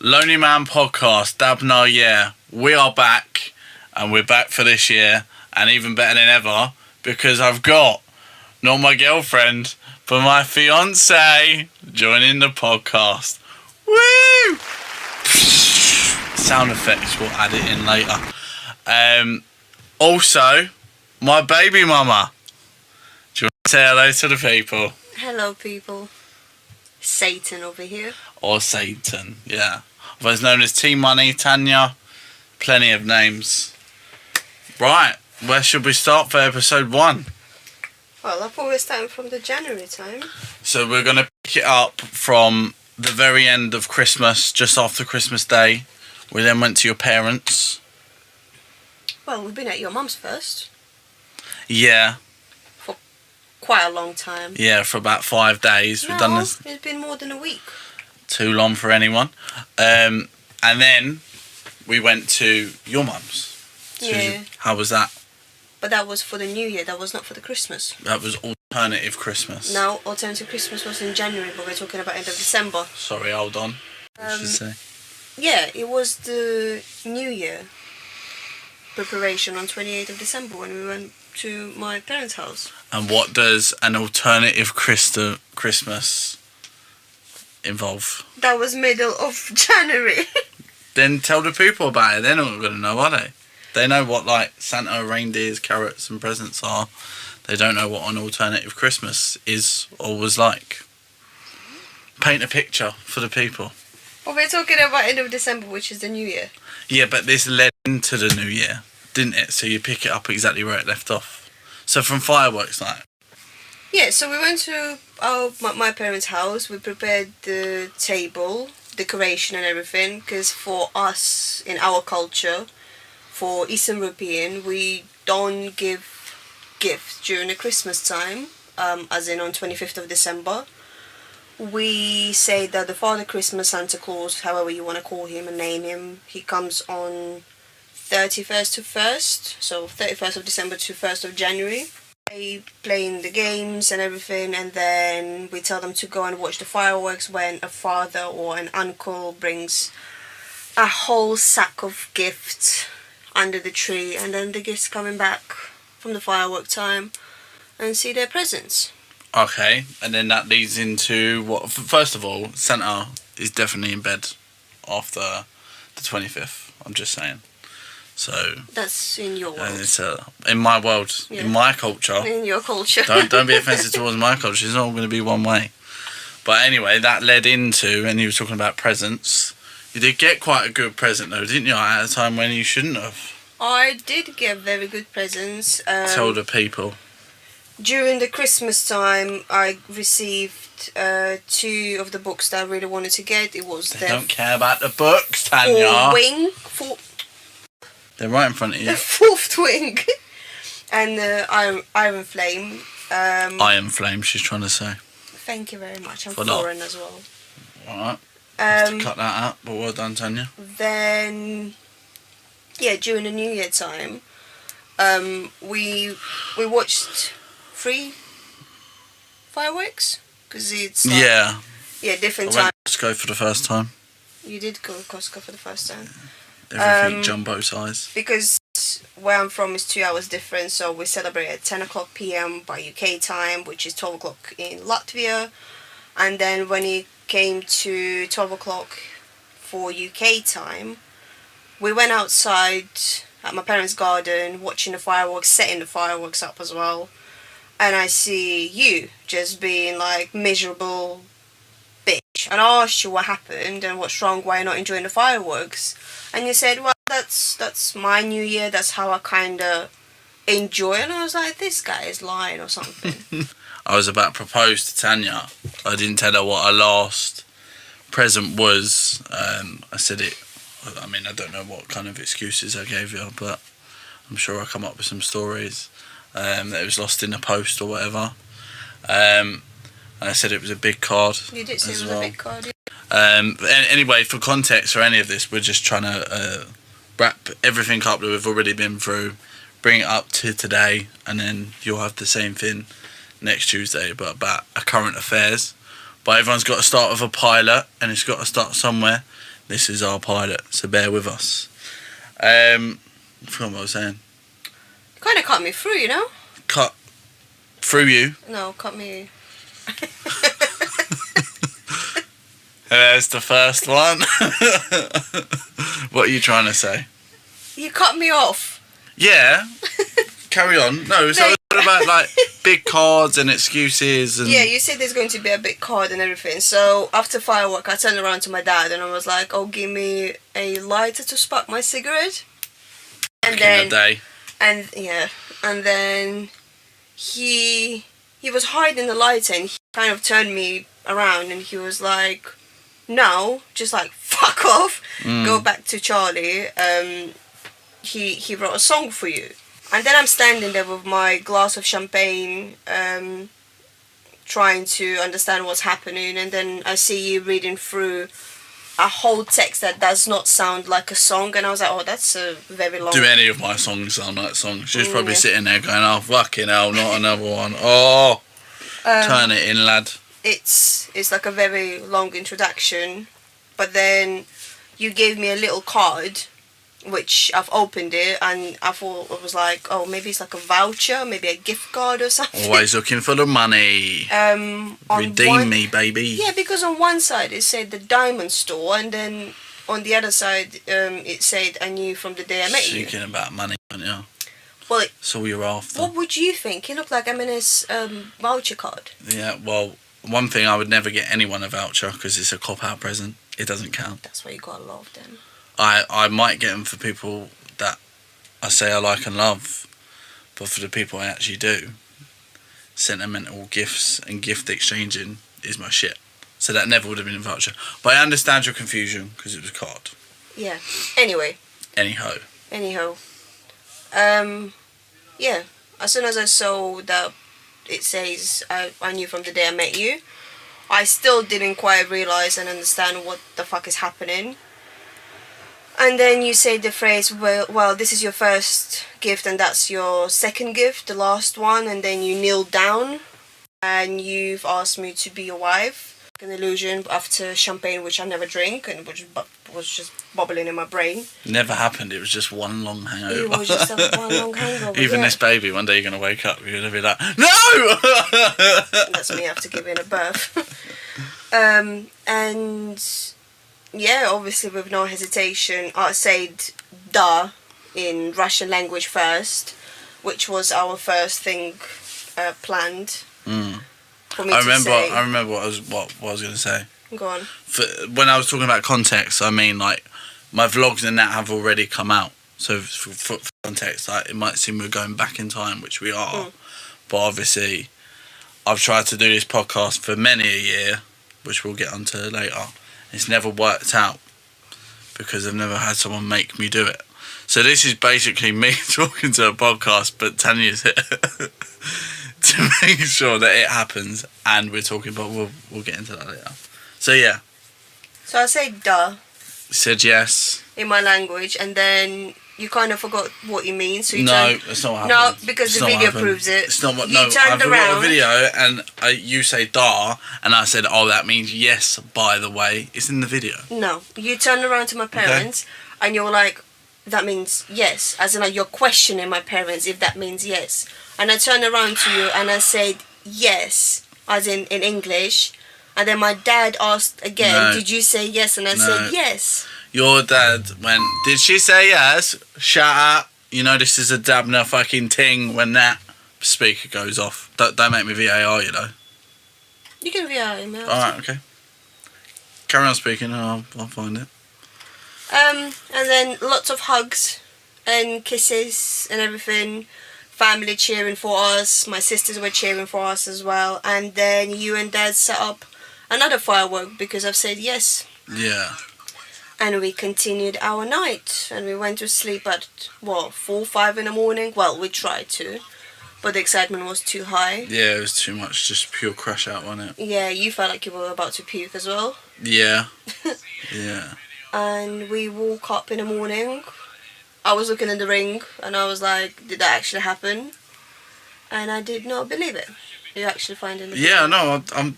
Lonley Man Podcast, Dabnah, yeah. We are back, and we're back for this year, and even better than ever, because I've got, not my girlfriend, but my fiancé joining the podcast. Woo! Sound effects, we'll add it in later. Also, my baby mama. Do you want to say hello to the people? Hello, people. Satan over here. Or Satan, yeah. Otherwise known as T-Money, Tanya. Plenty of names. Right, where should we start for episode 1? Well, I thought we were starting from the January time. So we're going to pick it up from the very end of Christmas, just after Christmas Day. We then went to your parents. Well, we've been at your mum's first. Yeah. For quite a long time. Yeah, for about 5 days. We've done this. It's been more than a week. Too long for anyone. And then we went to your mum's. Yeah. How was that? But that was for the New Year. That was not for the Christmas. That was alternative Christmas. No, alternative Christmas was in January, but we're talking about end of December. Sorry, hold on. What should I say? Yeah, it was the New Year preparation on 28th of December when we went to my parents' house. And what does an alternative Christmas involve? That was middle of January. Then tell the people about it. They're not going to know, are they? They know what, like, Santa, reindeers, carrots and presents are. They don't know what an alternative Christmas is or was like. Paint a picture for the people. Well, we're talking about end of December, which is the New Year. Yeah, but this led into the New Year, didn't it? So you pick it up exactly where it left off. So from fireworks night. Yeah, so we went to my parents' house. We prepared the table, decoration and everything, because for us, in our culture, for Eastern European, we don't give gifts during the Christmas time, as in on 25th of December. We say that the Father Christmas, Santa Claus, however you want to call him and name him, he comes on 31st to 1st, so 31st of December to 1st of January. They playing the games and everything, and then we tell them to go and watch the fireworks when a father or an uncle brings a whole sack of gifts under the tree, and then the gifts coming back from the firework time and see their presents. Okay, and then that leads into what? First of all, Santa is definitely in bed after the 25th. I'm just saying. So that's in your world. It's in my world, in my culture. In your culture. Don't be offensive towards my culture. It's not all going to be one way. But anyway, that led into, and he was talking about presents. You did get quite a good present though, didn't you? At a time when you shouldn't have. I did get very good presents. Tell the people. During the Christmas time, I received 2 of the books that I really wanted to get. It was they don't care about the books, Tanya. They're right in front of you. The 4th Wing. And Iron Flame. Iron Flame, she's trying to say. Thank you very much. I'm foreign as well. Alright. Have to cut that out, but well done, Tanya. Then, yeah, during the New Year time, we watched 3 fireworks, because it's like, different times. I went to Costco for the first time. You did go to Costco for the first time. Everything jumbo size. Because where I'm from is 2 hours different, so we celebrate at 10 o'clock p.m. by UK time, which is 12 o'clock in Latvia. And then when it came to 12 o'clock for UK time, we went outside at my parents' garden watching the fireworks, setting the fireworks up as well. And I see you just being like miserable bitch. And I asked you what happened and what's wrong, why you're not enjoying the fireworks. And you said, well, that's my New Year, that's how I kind of enjoy it. And I was like, this guy is lying or something. I was about to propose to Tanya. I didn't tell her what our last present was. I said it. I mean, I don't know what kind of excuses I gave you, but I'm sure I'll come up with some stories. That it was lost in the post or whatever. And I said it was a big card. You did say it was a big card, yeah. Anyway, for context for any of this, we're just trying to wrap everything up that we've already been through, bring it up to today, and then you'll have the same thing next Tuesday, but about current affairs. But everyone's got to start with a pilot, and it's got to start somewhere. This is our pilot, so bear with us. I forgot what I was saying. You kind of cut me through, you know? Cut through you. No, cut me. There's the first one. What are you trying to say? You cut me off. Yeah. Carry on. No, so it's all about like big cards and excuses and... Yeah, you said there's going to be a big card and everything. So after firework, I turned around to my dad and I was like, "Oh, give me a lighter to spark my cigarette." And Back in the day. And then he was hiding the lighter and he kind of turned me around and he was like, "No, just like fuck off, go back to Charlie. He wrote a song for you." And then I'm standing there with my glass of champagne, trying to understand what's happening, and then I see you reading through a whole text that does not sound like a song, and I was like, "Oh, that's a very long..." Do any of my songs sound like songs? She's probably sitting there going, "Oh, fucking hell, not another one. Oh, turn it in, lad." It's like a very long introduction, but then you gave me a little card, which I've opened it, and I thought it was like, oh, maybe it's like a voucher, maybe a gift card or something. Always looking for the money. Redeem me, baby. Yeah, because on one side it said the diamond store, and then on the other side it said, "I knew from the day I met you." Speaking about money, aren't you? Well, that's all you're after. what would you think? It looked like M&S voucher card. Yeah, well, one thing, I would never get anyone a voucher because it's a cop-out present. It doesn't count. That's why you gotta love them. I might get them for people that I say I like and love, but for the people I actually do, sentimental gifts and gift exchanging is my shit. So that never would have been a voucher. But I understand your confusion because it was a card. Yeah. Anyhow. Yeah. As soon as I saw that it says, I knew from the day I met you, I still didn't quite realise and understand what the fuck is happening. And then you say the phrase, well, this is your first gift and that's your second gift, the last one, and then you kneel down and you've asked me to be your wife. An illusion after champagne, which I never drink, and which was just bubbling in my brain. Never happened, it was just one long hangover. It was just one long hangover. Even this baby, one day you're going to wake up, you're going to be like, "No!" That's me after giving a birth. And... yeah, obviously with no hesitation, I said "da" in Russian language first, which was our first thing planned for me to say. I remember what I was going to say. Go on. When I was talking about context, I mean like my vlogs and that have already come out. So for context, like, it might seem we're going back in time, which we are. But obviously, I've tried to do this podcast for many a year, which we'll get onto later. It's never worked out because I've never had someone make me do it. So this is basically me talking to a podcast, but Tanya's here to make sure that it happens, and we're talking. But we'll get into that later. So yeah. So I said "da." You said yes. In my language, and then you kind of forgot what you mean. So you that's not what happened. No, because the video proves it. It's not what. You turned I've around. got a video, and you say "da," and I said, "Oh, that means yes." By the way, it's in the video. No, you turned around to my parents, and you were like, "That means yes," as in like you're questioning my parents if that means yes. And I turned around to you and I said yes, as in English. And then my dad asked again, No. "Did you say yes?" And I said yes. Your dad went, "Did she say yes? Shut up. You know this is a Dabnah fucking ting when that speaker goes off. Don't make me VAR, you know." You can VAR him out. Alright, okay. Carry on speaking and I'll find it. And then lots of hugs and kisses and everything. Family cheering for us. My sisters were cheering for us as well. And then you and Dad set up another firework because I've said yes. Yeah. And we continued our night. And we went to sleep at, 4, 5 in the morning? Well, we tried to. But the excitement was too high. Yeah, it was too much. Just pure crash out, wasn't it? Yeah, you felt like you were about to puke as well. Yeah. Yeah. And we woke up in the morning. I was looking at the ring and I was like, did that actually happen? And I did not believe it. You actually find in the video. Yeah, no, I'm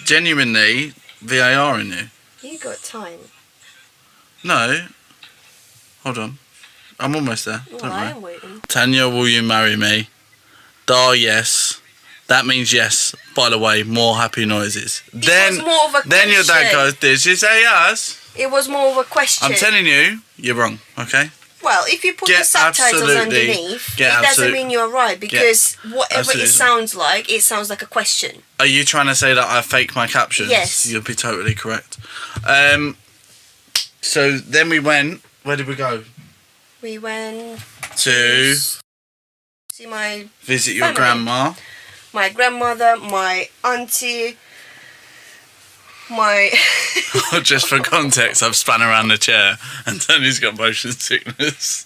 genuinely VAR in you. You got time. No. Hold on. I'm almost there. Well, Don't I worry. am waiting. Tanya, will you marry me? Da, yes. That means yes. By the way, more happy noises. It was more of a then your dad question. goes, did she say yes? It was more of a question. I'm telling you, you're wrong, okay? Well, if you put the subtitles underneath, it doesn't mean you're right, because whatever it sounds like a question. Are you trying to say that I fake my captions? Yes. You'll be totally correct. So then we went, where did we go? We went To see my visit your family. grandma. My grandmother, my auntie, my... Just for context, I've spun around the chair and Tony's got motion sickness.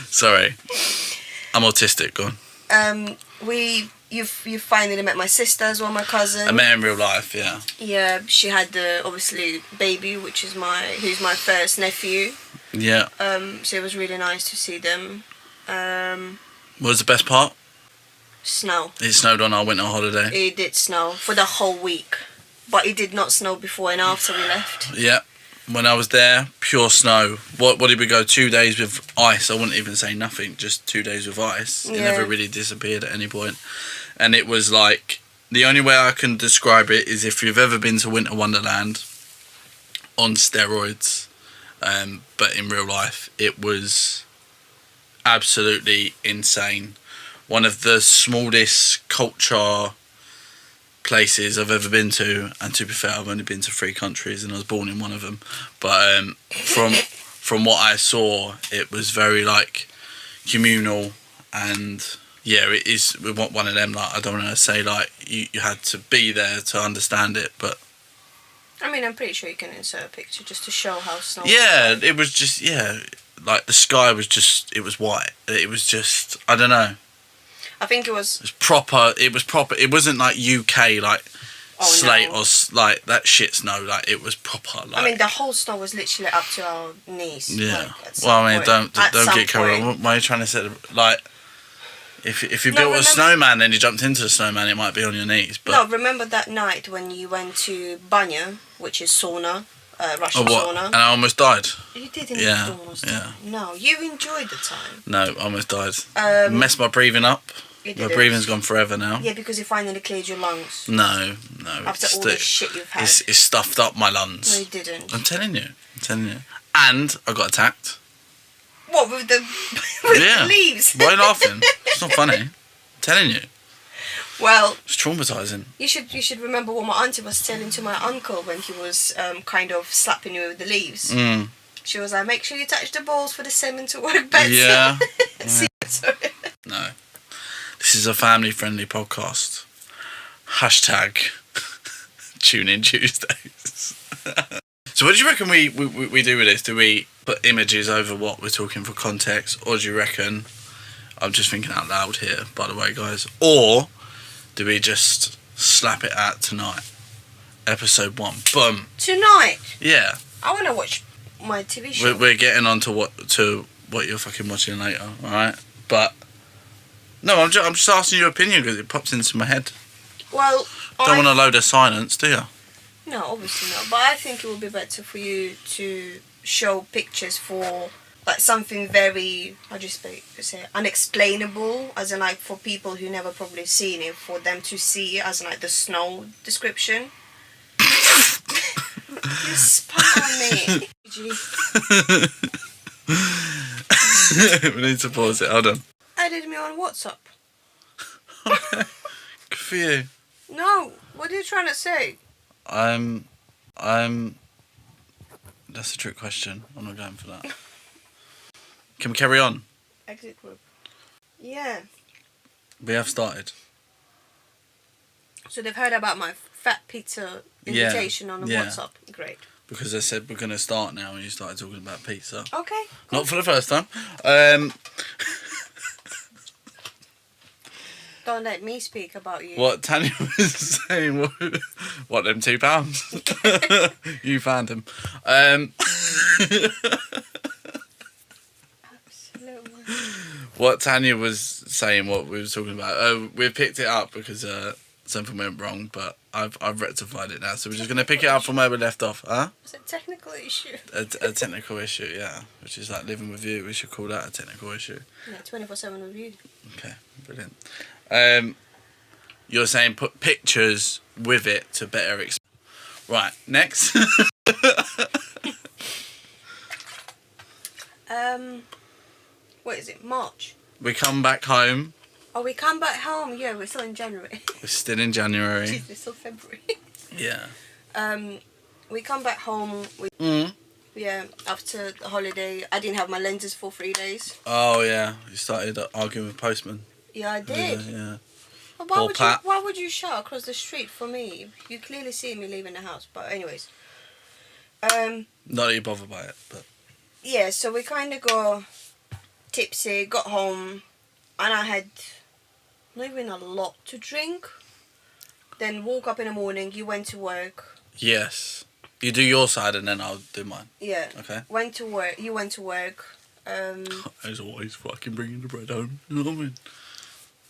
Sorry. I'm autistic, go on. You finally met my sister as well, my cousin. I met in real life, yeah. Yeah, she had the obviously baby, who's my first nephew. Yeah. So it was really nice to see them. What was the best part? Snow. It snowed on our winter holiday. It did snow for the whole week, but it did not snow before and after we left. Yeah. When I was there, pure snow. What did we go? 2 days with ice. I wouldn't even say nothing, just 2 days with ice. It never really disappeared at any point. And it was like, the only way I can describe it is if you've ever been to Winter Wonderland on steroids, but in real life, it was absolutely insane. One of the smallest culture places I've ever been to, and to be fair, I've only been to 3 countries and I was born in one of them, but from what I saw, it was very like communal, and yeah, it is one of them, like, I don't want to say like you had to be there to understand it, but I mean, I'm pretty sure you can insert a picture just to show how snow. Yeah, it was just, like the sky was just, it was white. It was just, I don't know. I think it was proper. It was proper. It wasn't like UK, like slate no. or like that shit snow. Like, it was proper. Like, I mean, the whole snow was literally up to our knees. Yeah. Like, Well, I mean, point. don't get carried on. Why are you trying to say, like, if you built a snowman and you jumped into the snowman, it might be on your knees. But no, remember that night when you went to Banya, which is sauna, Russian sauna. And I almost died. You didn't almost die. No, you enjoyed the time. No, I almost died. Messed my breathing up. My breathing's gone forever now. Yeah, because you finally cleared your lungs. No. After all this shit you've had. It's stuffed up my lungs. No, you didn't. I'm telling you. And I got attacked. What, with the the leaves? Why are you laughing? It's not funny. I'm telling you. Well, it's traumatising. You should remember what my auntie was telling to my uncle when he was kind of slapping you with the leaves. She was like, make sure you touch the balls for the semen to work better. Yeah. See, sorry. No. This is a family-friendly podcast. Hashtag Tune in Tuesdays. So what do you reckon we do with this? Do we put images over what we're talking for context? Or do you reckon... I'm just thinking out loud here, by the way, guys. Or do we just slap it out tonight? Episode 1. Boom. Tonight? Yeah. I want to watch my TV show. We're getting on to what you're fucking watching later, alright? But... No, I'm just asking your opinion because it pops into my head. Well, don't want a load of silence, do you? No, obviously not. But I think it would be better for you to show pictures for like something very, how do you say, unexplainable, as in like for people who never probably seen it, for them to see as in like the snow description. You spat on me. We need to pause it. Hold on. Added me on WhatsApp. Okay. Good for you. No, what are you trying to say? I'm. That's a trick question. I'm not going for that. Can we carry on? Exit group. Yeah. We have started. So they've heard about my fat pizza invitation on the WhatsApp. Great. Because I said we're going to start now and you started talking about pizza. Okay. Cool. Not for the first time. Don't let me speak about you. What Tanya was saying, what, them £2? You found him. What Tanya was saying, what we were talking about, we picked it up because something went wrong, but I've rectified it now. So we're just going to pick it up from where we left off. Huh? It's a technical issue. A technical issue, yeah. Which is like living with you. We should call that a technical issue. Yeah, 24/7 with you. Okay, brilliant. You're saying put pictures with it to better explain. Right, next. What is it? March. We come back home. Oh, we come back home. Yeah, we're still in January. We're still in January. Jeez, it's still February. Yeah. We come back home. Yeah, after the holiday, I didn't have my lenses for 3 days. Oh yeah, you started arguing with postman. Yeah, I did. Yeah. But why would you shout across the street for me? You clearly see me leaving the house. But anyways. Not that you bother by it, but. Yeah, so we kind of got tipsy, got home, and I had not even a lot to drink. Then woke up in the morning, you went to work. Yes. You do your side and then I'll do mine. Yeah. Okay. Went to work, you went to work. As always, fucking bringing the bread home. You know what I mean?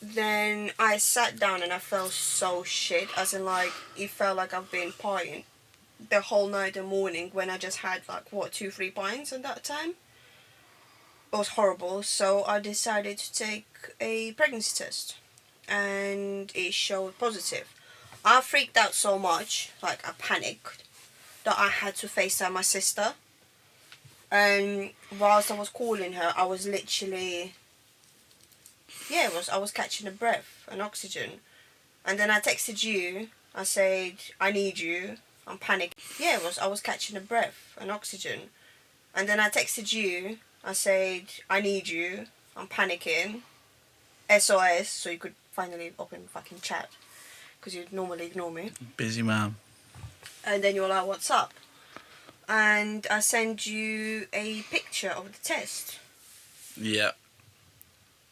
Then I sat down and I felt so shit. As in, like, it felt like I've been partying the whole night and morning when I just had, like, 2-3 pints at that time. It was horrible. So I decided to take a pregnancy test. And it showed positive. I freaked out so much, like I panicked, that I had to FaceTime my sister. And whilst I was calling her, I was literally... Yeah, I was catching a breath and oxygen. And then I texted you. I said, I need you. I'm panicking. Yeah, I was catching a breath and oxygen. And then I texted you. I said, I need you. I'm panicking. SOS, so you could finally open fucking chat. Because you'd normally ignore me. Busy man. And then you're like, what's up? And I send you a picture of the test. Yeah.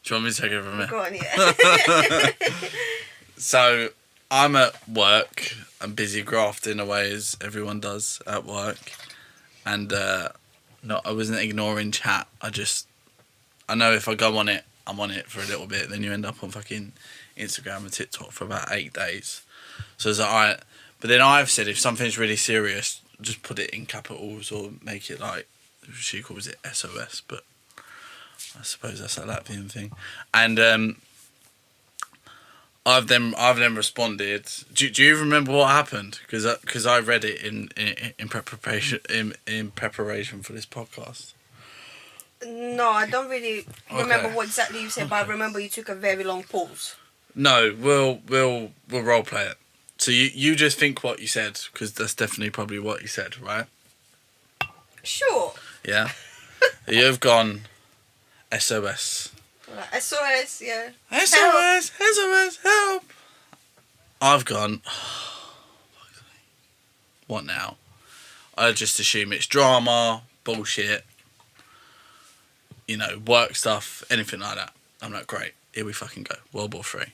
Do you want me to take it from here? Go on, yeah. So, I'm at work. I'm busy grafting away as everyone does at work. And I wasn't ignoring chat. I know if I go on it, I'm on it for a little bit. Then you end up on fucking Instagram and TikTok for about 8 days. So it's like, alright. But then I've said if something's really serious, just put it in capitals or make it like, she calls it SOS, but I suppose that's a Latvian thing. And I've then responded. Do you remember what happened? Because I read it in preparation for this podcast. No, I don't really remember what exactly you said, but I remember you took a very long pause. No, we'll role play it. So you just think what you said, because that's definitely probably what you said, right? Sure. Yeah. You've gone SOS. Like, SOS, yeah. SOS, SOS, help! I've gone, what now? I just assume it's drama, bullshit, work stuff, anything like that. I'm like, great, here we fucking go. World War III.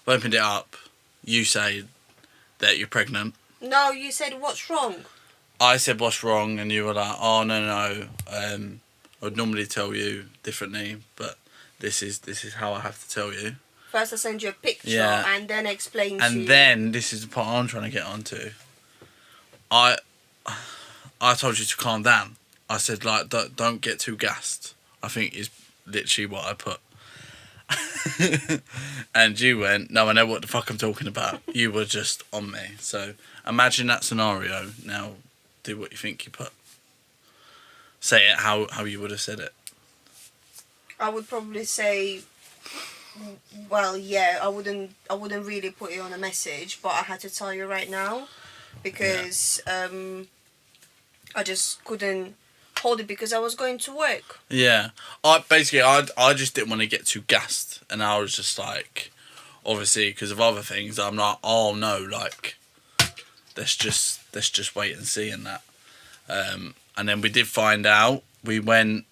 I've opened it up. You say that you're pregnant. No, you said, what's wrong? I said, what's wrong? And you were like, oh, no. I'd normally tell you differently, but this is how I have to tell you. First I send you a picture and then explain to you. And then, this is the part I'm trying to get onto. I told you to calm down. I said, like, don't get too gassed. I think is literally what I put. And you went, no, I know what the fuck I'm talking about. You were just on me. So imagine that scenario. Now do what you think you put. Say it how you would have said it. I would probably say, well, yeah, I wouldn't really put it on a message, but I had to tell you right now because I just couldn't hold it because I was going to work. Yeah. I just didn't want to get too gassed, and I was just like, obviously because of other things, I'm like, oh no, like let's just wait and see and that. And then we did find out. We went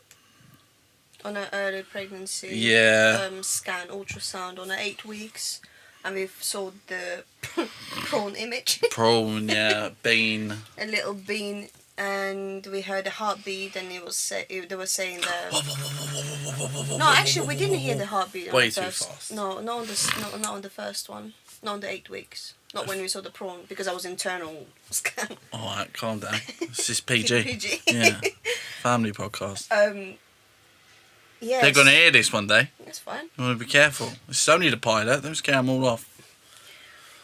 on an early pregnancy scan, ultrasound on 8 weeks, and we saw the prawn image. Prawn, yeah, bean. A little bean. And we heard a heartbeat, and they were saying that. No, actually, we didn't hear the heartbeat. Way too fast. No, not on the first one. Not on the 8 weeks. Not when we saw the prawn, because I was internal scan. Alright, calm down. This is PG. PG. Yeah. Family podcast. Yes. They're going to hear this one day. That's fine. You want to be careful. It's only the pilot. Don't scare them all off.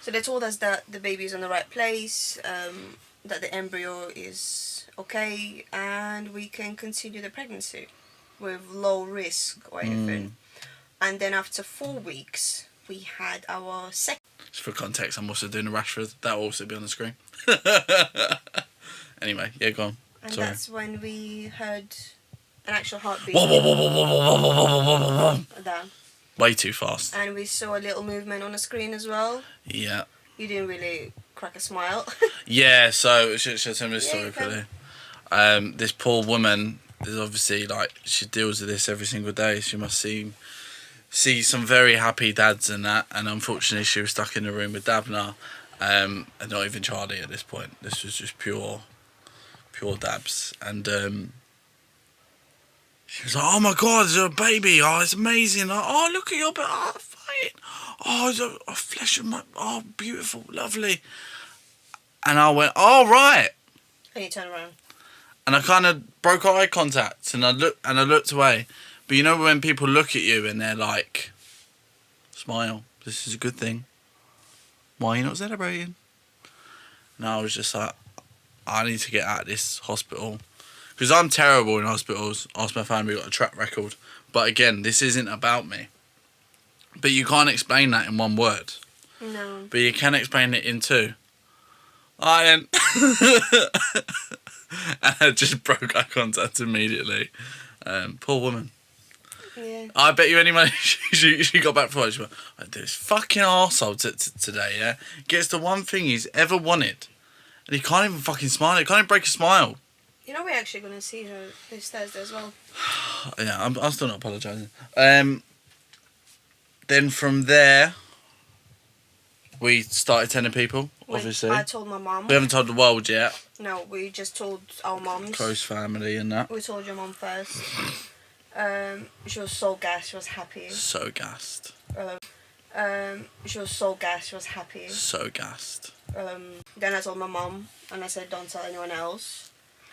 So they told us that the baby is in the right place, that the embryo is okay, and we can continue the pregnancy with low risk or anything. And then after 4 weeks, we had our second. Just for context, I'm also doing a Rashford. That will also be on the screen. Anyway, yeah, go on. And Sorry. that's when we heard an actual heartbeat. Down. Way too fast. And we saw a little movement on the screen as well. Yeah. You didn't really crack a smile. Yeah, so should I tell me the Yeah, story you quickly? can. This poor woman is obviously like, she deals with this every single day. She must see some very happy dads and that, and unfortunately she was stuck in the room with Dabnah, and not even Charlie at this point. This was just pure dabs, and she was like, "Oh my God, there's a baby! Oh, it's amazing! Oh, look at your baby! Oh, fine! Oh, it's a flesh of my, oh, beautiful, lovely!" And I went, "Oh right!" And you turn around. And I kind of broke eye contact, and I looked away. But you know when people look at you and they're like, "Smile, this is a good thing. Why are you not celebrating?" And I was just like, I need to get out of this hospital. Because I'm terrible in hospitals. Ask my family, got a track record. But again, this isn't about me. But you can't explain that in one word. No. But you can explain it in two. And I just broke eye contact immediately. Poor woman. Yeah. I bet you any money she got back for it. She went, "This fucking arsehole today, yeah, gets the one thing he's ever wanted. And he can't even fucking smile. He can't even break a smile." You know, we're actually going to see her this Thursday as well. Yeah, I'm still not apologising. Then from there, we started telling people, obviously. I told my mum. We haven't told the world yet. No, we just told our mums. Close family and that. We told your mum first. She was so gassed. She was happy. So gassed. She was so gassed. She was happy. So gassed. Then I told my mum, and I said, "Don't tell anyone else."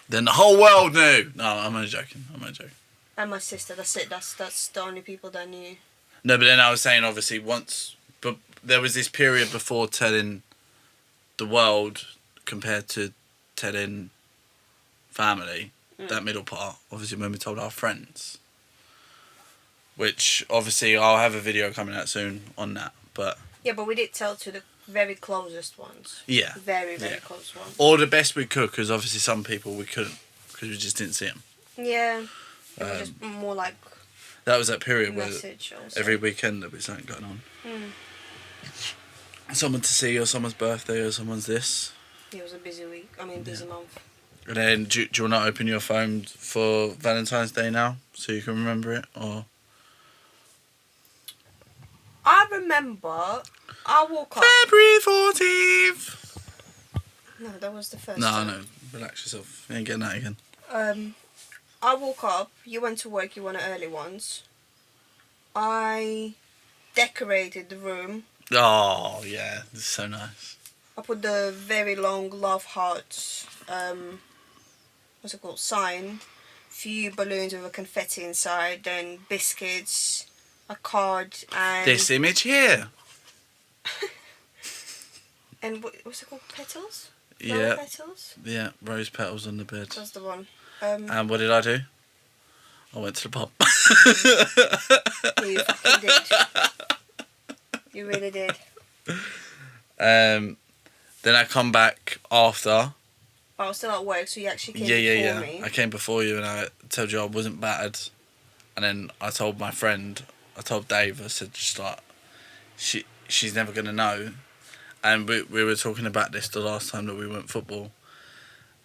Then the whole world knew. No, I'm only joking. And my sister. That's it. That's the only people that knew. No, but then I was saying, obviously, but there was this period before telling the world compared to telling family, that middle part, obviously, when we told our friends. Which, obviously, I'll have a video coming out soon on that, but... Yeah, but we did tell to the very closest ones. Yeah. Very close ones. Or the best we could, because obviously some people we couldn't, because we just didn't see them. Yeah. It was just more like... That was that period where also. every weekend there was something going on. Someone to see, or someone's birthday, or someone's this. It was a busy week. I mean, busy month. And then, do you want to open your phone for Valentine's Day now, so you can remember it, or...? I remember I woke up... February 14th! No, that was the first No, time. no, relax yourself. You ain't getting that again. I woke up, you went to work, you went early once. I decorated the room. Oh, yeah, this is so nice. I put the very long love hearts, what's it called, sign. Few balloons with a confetti inside, then biscuits, a card, and... This image here. And what's it called, petals? Yeah. Petals? Yeah, rose petals on the bed. That's the one. And what did I do? I went to the pub. Yeah, you fucking did. You really did. Then I come back after. I was still at work, so you actually came before me. I came before you and I told you I wasn't battered. And then I told my friend, I told Dave, I said, just like, she's never going to know. And we were talking about this the last time that we went football.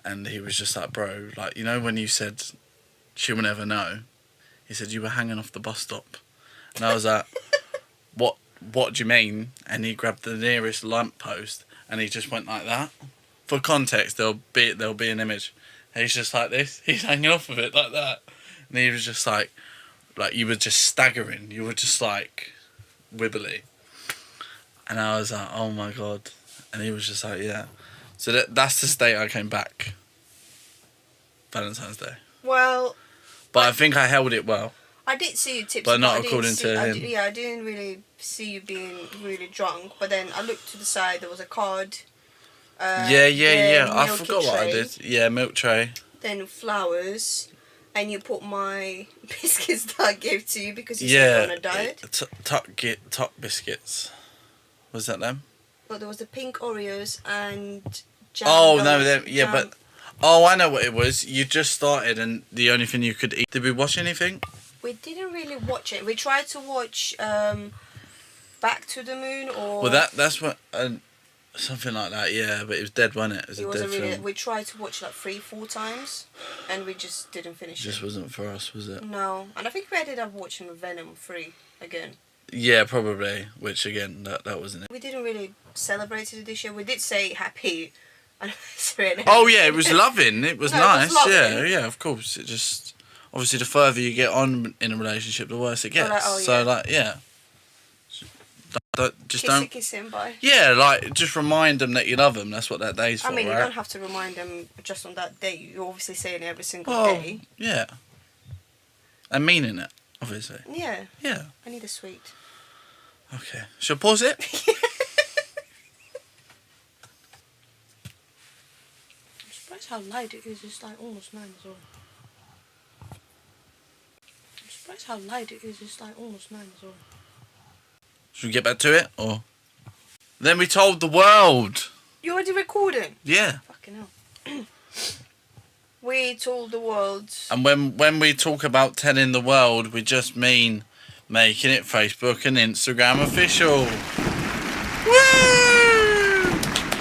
And he was just like, "Bro, like, you know when you said she will never know?" He said, "You were hanging off the bus stop." And I was like, what do you mean? And he grabbed the nearest lamppost and he just went like that. For context, there'll be an image. And he's just like this. He's hanging off of it like that. And he was just like you were just staggering. You were just like wibbly. And I was like, oh my God. And he was just like, yeah. So that's the state I came back. Valentine's Day. Well, But I think I held it well. I did see you tipsy, But not I didn't according see, to I him. I didn't really see you being really drunk. But then I looked to the side, there was a card. Yeah. I milky forgot what I tray, did. Yeah, milk tray. Then flowers, and you put my biscuits that I gave to you because you said you're on a diet. Top biscuits. Was that them? But there was the pink Oreos and jam. Oh, no, but... Oh, I know what it was. You just started and the only thing you could eat... Did we watch anything? We didn't really watch it. We tried to watch Back to the Moon or... Well, that's what... something like that, yeah. But it was dead, wasn't it? It was a dead film. We tried to watch like 3-4 times and we just didn't finish it. Just wasn't for us, was it? No. And I think we ended up watching Venom 3 again. Yeah, probably. Which, again, that wasn't it. We didn't really celebrate it this year. We did say happy anniversary. Oh, yeah, it was loving. It was nice. It was loving. Yeah, of course. It just... Obviously, the further you get on in a relationship, the worse it gets. Yeah. Kiss him, bye. Yeah, like, just remind them that you love them. That's what that day's for, I mean, right? you don't have to remind them just on that day. You're obviously saying it every single day. Yeah. And meaning it, obviously. Yeah. Yeah. I need a sweet. Okay. Shall I pause it? I'm surprised how light it is. It's like almost 9 as well. I'm surprised how light it is. It's like almost 9 as well. Should we get back to it, or? Then we told the world. You already recording? Yeah. Fucking hell. We told the world. And when we talk about telling the world, we just mean making it Facebook and Instagram official. Woo!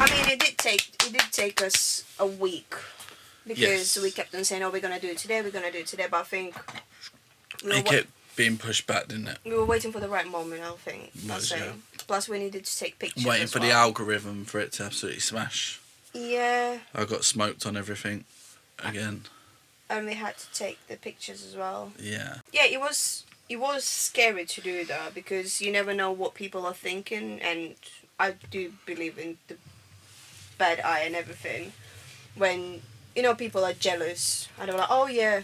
I mean, it did take us a week because we kept on saying, "Oh, we're gonna do it today. We're gonna do it today." But I think it kept being pushed back, didn't it? We were waiting for the right moment. I think. Plus, we needed to take pictures. Waiting for the algorithm for it to absolutely smash. Yeah. I got smoked on everything again. And we had to take the pictures as well. Yeah. Yeah, it was scary to do that because you never know what people are thinking, and I do believe in the bad eye and everything. When people are jealous and they're like, "Oh yeah,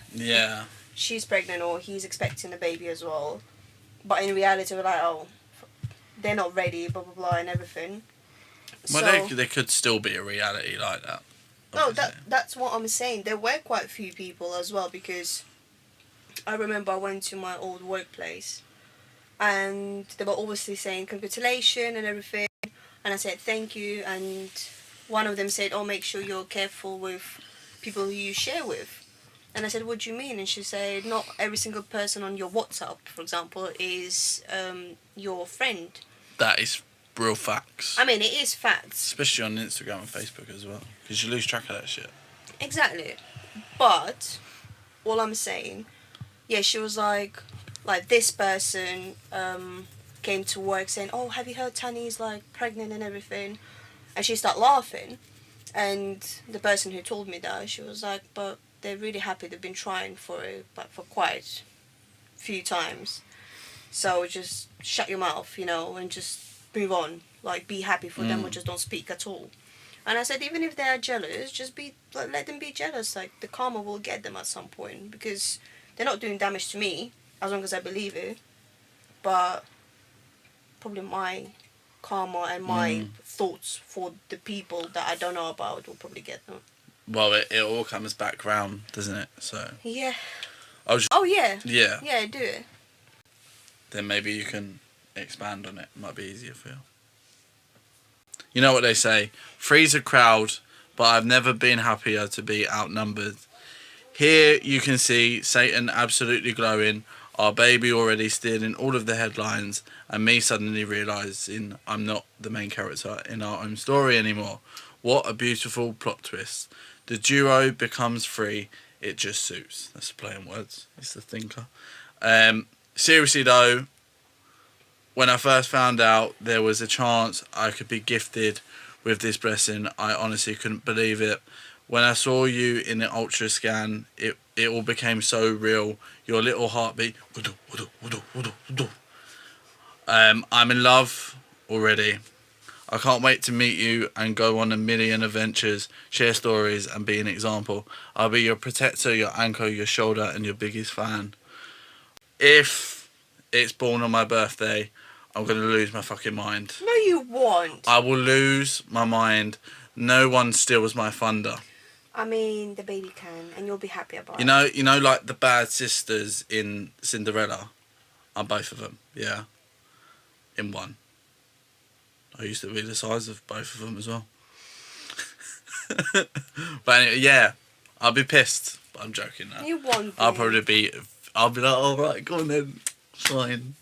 she's pregnant or he's expecting a baby as well," but in reality we're like, "Oh, they're not ready," blah blah blah and everything. Well, there could still be a reality like that. Obviously. No, that's what I'm saying. There were quite a few people as well because I remember I went to my old workplace and they were obviously saying congratulations and everything, and I said thank you, and one of them said, "Oh, make sure you're careful with people who you share with." And I said, "What do you mean?" And she said, "Not every single person on your WhatsApp, for example, is your friend." That is real facts. I mean, it is facts. Especially on Instagram and Facebook as well. Because you lose track of that shit. Exactly. But, all I'm saying, yeah, she was like this person came to work saying, "Oh, have you heard Tanny's pregnant and everything?" And she started laughing. And the person who told me that, she was like, "But they're really happy. They've been trying for it, but for quite a few times. So just shut your mouth, and just move on. Be happy for them or just don't speak at all." And I said, even if they are jealous, just let them be jealous. The karma will get them at some point because they're not doing damage to me as long as I believe it. But probably my karma and my thoughts for the people that I don't know about will probably get them. Well, it all comes back round, doesn't it? So. Yeah. Oh yeah. Yeah. Yeah, do it. Then maybe you can expand on it. Might be easier for you. You know what they say? Three's a crowd, but I've never been happier to be outnumbered. Here you can see Satan absolutely glowing, our baby already stealing all of the headlines, and me suddenly realising I'm not the main character in our own story anymore. What a beautiful plot twist. The duo becomes free. It just suits. That's a play on words. It's the thinker. Seriously though, when I first found out there was a chance I could be gifted with this blessing, I honestly couldn't believe it. When I saw you in the ultra scan, it all became so real. Your little heartbeat. I'm in love already. I can't wait to meet you and go on a million adventures, share stories, and be an example. I'll be your protector, your anchor, your shoulder, and your biggest fan. If it's born on my birthday, I'm going to lose my fucking mind. No, you won't. I will lose my mind. No one steals my thunder. I mean, the baby can, and you'll be happy about it. You know, like the bad sisters in Cinderella? I'm both of them, yeah. In one. I used to be the size of both of them as well. But anyway, yeah, I'll be pissed. But I'm joking now. You won't be. I'll be like, alright, go on then. Fine.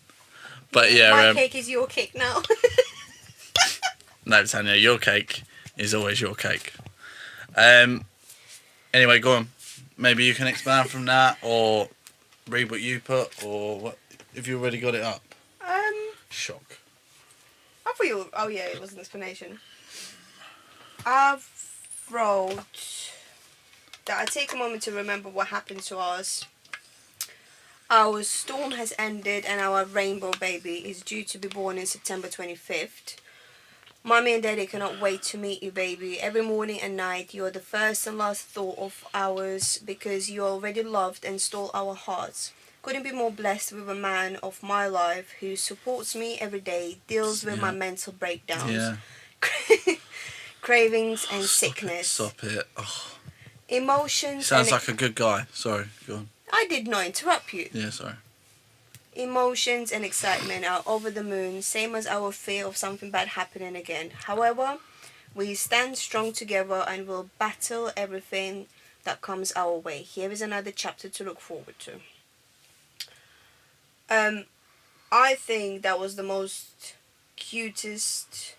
But yeah. My cake is your cake now. No, Tanya, your cake is always your cake. Anyway, go on. Maybe you can expand from that, or read what you put, or what if you already got it up. Shock. I thought you. Oh yeah, it was an explanation. I've wrote that I take a moment to remember what happened to us. Our storm has ended, and our rainbow baby is due to be born in September 25th. Mommy and Daddy cannot wait to meet you, baby. Every morning and night, you're the first and last thought of ours because you already loved and stole our hearts. Couldn't be more blessed with a man of my life who supports me every day, deals with my mental breakdowns, cravings and sickness. Stop it. Oh. Emotions. Sounds like a good guy. Sorry, go on. I did not interrupt you. Yeah, sorry. Emotions and excitement are over the moon, same as our fear of something bad happening again. However, we stand strong together and will battle everything that comes our way. Here is another chapter to look forward to. I think that was the most cutest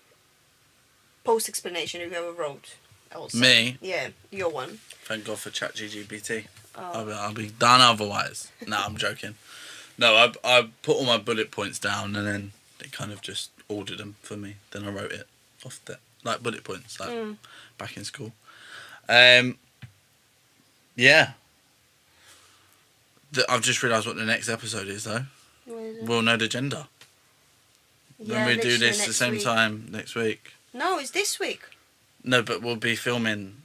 post explanation you've ever wrote. Also. Me? Yeah, your one. Thank God for ChatGPT. Oh. I'll be done otherwise. No, I'm joking. No, I put all my bullet points down and then they kind of just ordered them for me. Then I wrote it off the like bullet points, like back in school. Yeah. I've just realised what the next episode is though. What is it? We'll know the gender. Yeah, when we do this next the same week. time next week. No, it's this week. No, but we'll be filming.